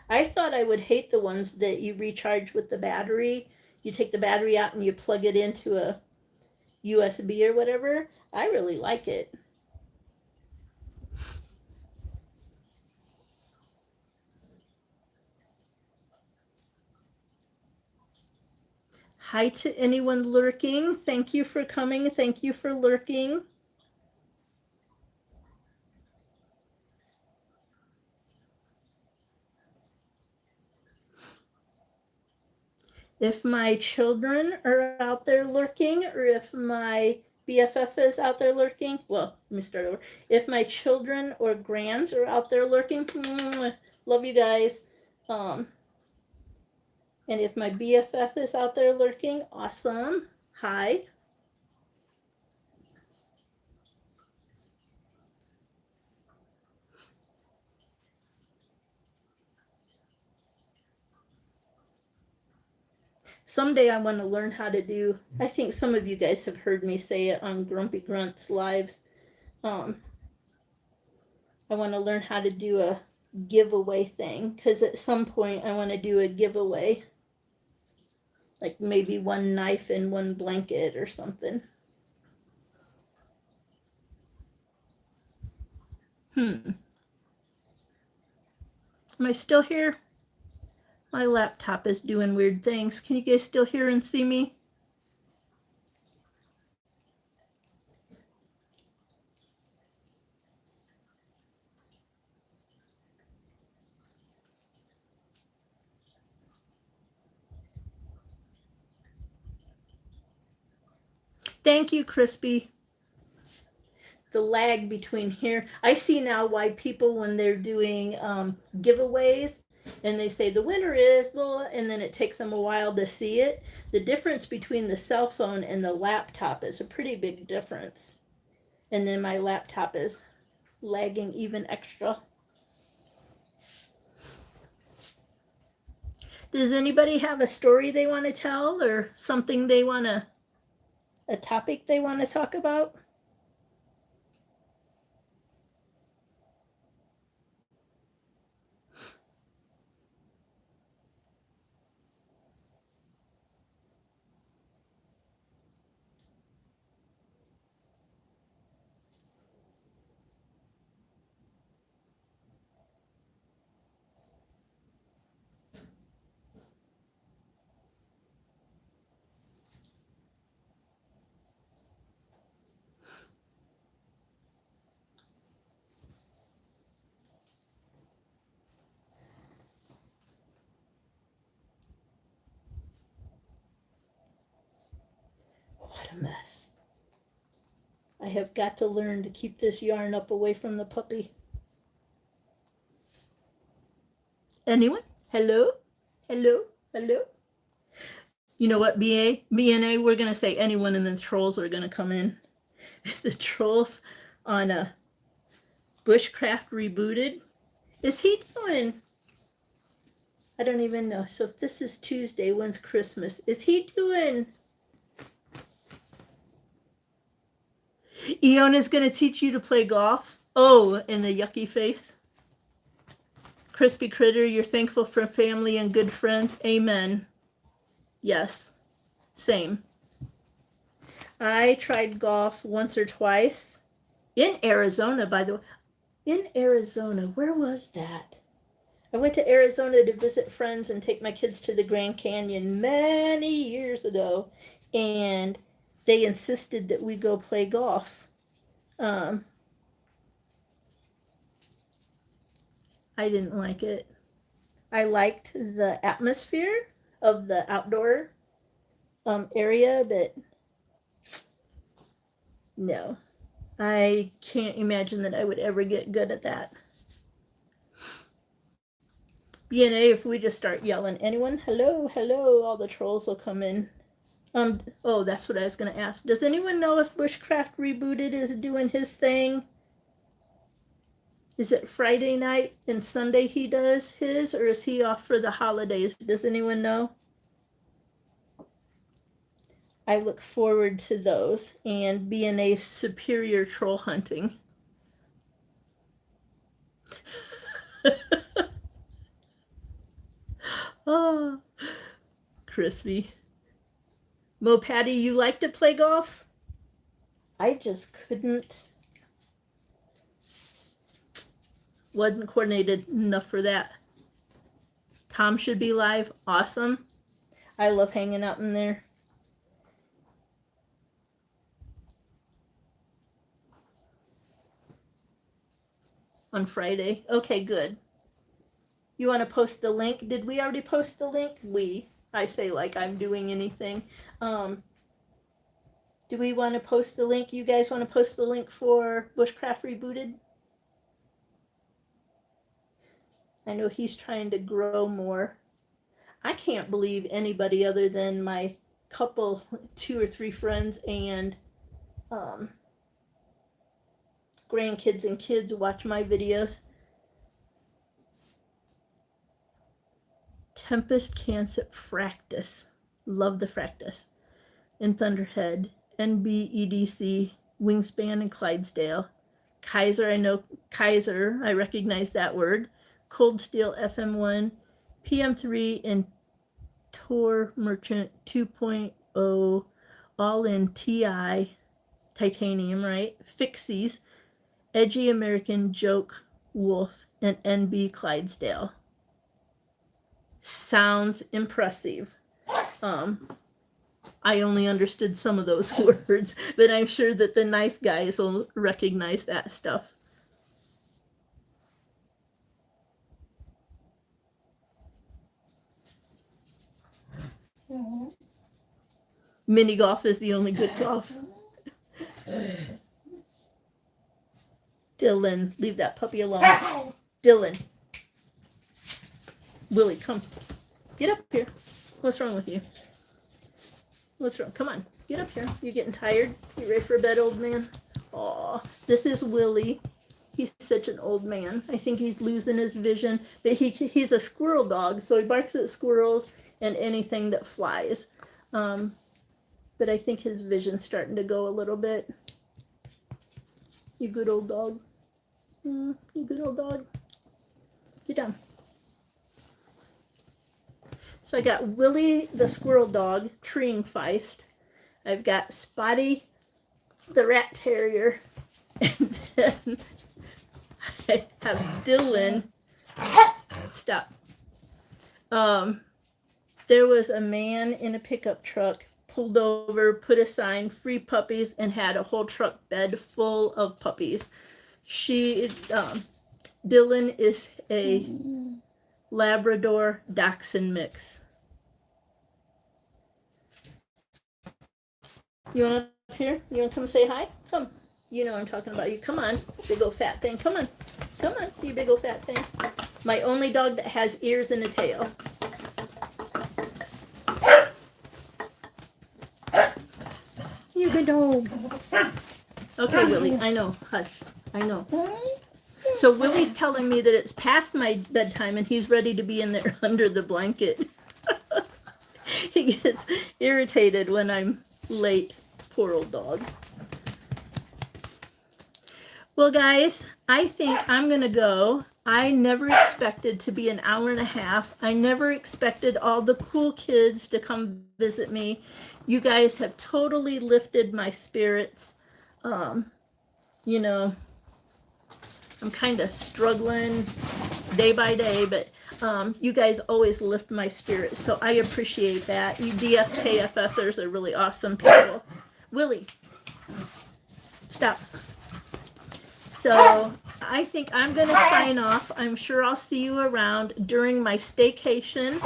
I thought I would hate the ones that you recharge with the battery. You take the battery out and you plug it into a USB or whatever. I really like it. Hi to anyone lurking. Thank you for coming. Thank you for lurking. If my children are out there lurking, or if my BFF is out there lurking, well, let me start over. If my children or grands are out there lurking, love you guys. And if my BFF is out there lurking, awesome. Hi. Someday I want to learn how to do, I think some of you guys have heard me say it on Grumpy Grunts lives. I want to learn how to do a giveaway thing, because at some point I want to do a giveaway, like maybe one knife and one blanket or something. Am I still here? My laptop is doing weird things. Can you guys still hear and see me? Thank you, Crispy. The lag between here. I see now why people, when they're doing giveaways, and they say the winner is blah, and then it takes them a while to see it. The difference between the cell phone and the laptop is a pretty big difference. And then my laptop is lagging even extra. Does anybody have a story they want to tell, or something they want to, a topic they want to talk about? What a mess. I have got to learn to keep this yarn up away from the puppy. Anyone? Hello? Hello? Hello? You know what, BNA, we're going to say anyone, and then trolls are going to come in. The trolls on a Bushcraft Rebooted. Is he doing? I don't even know. So if this is Tuesday, when's Christmas? Is he doing? Iona's going to teach you to play golf. Oh, and the yucky face. Crispy Critter, you're thankful for family and good friends. Amen. Yes, same. I tried golf once or twice in Arizona, by the way. In Arizona, where was that? I went to Arizona to visit friends and take my kids to the Grand Canyon many years ago, and they insisted that we go play golf. I didn't like it. I liked the atmosphere of the outdoor area, but no, I can't imagine that I would ever get good at that. BNA, if we just start yelling, anyone, hello, hello, all the trolls will come in. Oh, that's what I was going to ask. Does anyone know if Bushcraft Rebooted is doing his thing? Is it Friday night and Sunday he does his, or is he off for the holidays? Does anyone know? I look forward to those and BNA superior troll hunting. Oh, crispy. Mo Patty, you like to play golf? I just couldn't. Wasn't coordinated enough for that. Tom should be live. Awesome. I love hanging out in there. On Friday. Okay, good. You want to post the link? Did we already post the link? I say like I'm doing anything. Do we want to post the link? You guys want to post the link for Bushcraft Rebooted? I know he's trying to grow more. I can't believe anybody other than my couple, 2 or 3 friends and grandkids and kids watch my videos. Tempest Cancet Fractus. Love the Fractus. And Thunderhead. NBEDC. Wingspan and Clydesdale. Kaiser, I know Kaiser. I recognize that word. Cold Steel FM1, PM3, and Tor Merchant 2.0, all in TI, titanium, right? Fixies, Edgy American Joke Wolf, and NB Clydesdale. Sounds impressive. I only understood some of those words, but I'm sure that the knife guys will recognize that stuff. Mini golf is the only good golf. Dylan, leave that puppy alone. Dylan. Willie, come. Get up here. What's wrong with you? What's wrong? Come on. Get up here. You getting tired? You ready for bed, old man? Aw, this is Willie. He's such an old man. I think he's losing his vision. But he's a squirrel dog, so he barks at squirrels and anything that flies. But I think his vision's starting to go a little bit. You good old dog. You good old dog. Get down. So I got Willie the squirrel dog, treeing feist. I've got Spotty the rat terrier. And then I have Dylan. Stop. There was a man in a pickup truck, pulled over, put a sign, free puppies, and had a whole truck bed full of puppies. Dylan is a Labrador Dachshund mix. You want to up here? You want to come say hi? Come. You know I'm talking about you. Come on, big old fat thing. Come on. Come on, you big old fat thing. My only dog that has ears and a tail. You good dog. Okay, Willie, I know. Hush. I know. So Willie's telling me that it's past my bedtime and he's ready to be in there under the blanket. He gets irritated when I'm late. Poor old dog. Well, guys, I think I'm going to go. I never expected to be an hour and a half. I never expected all the cool kids to come visit me. You guys have totally lifted my spirits. You know, I'm kind of struggling day by day, but you guys always lift my spirits, so I appreciate that. You DSKFSers are really awesome people. Willie, stop. So I think I'm going to sign off. I'm sure I'll see you around during my staycation.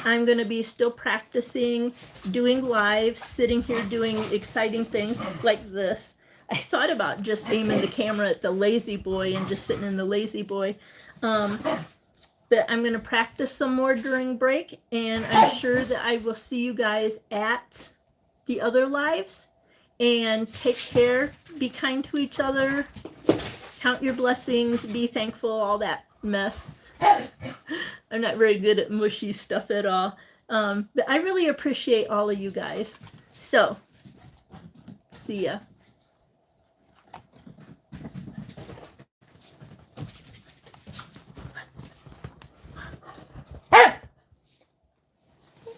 I'm going to be still practicing, doing live, sitting here doing exciting things like this. I thought about just aiming the camera at the lazy boy and just sitting in the lazy boy. But I'm going to practice some more during break, and I'm sure that I will see you guys at the other lives. And take care, be kind to each other, count your blessings, be thankful, all that mess. I'm not very good at mushy stuff at all. But I really appreciate all of you guys. So, see ya.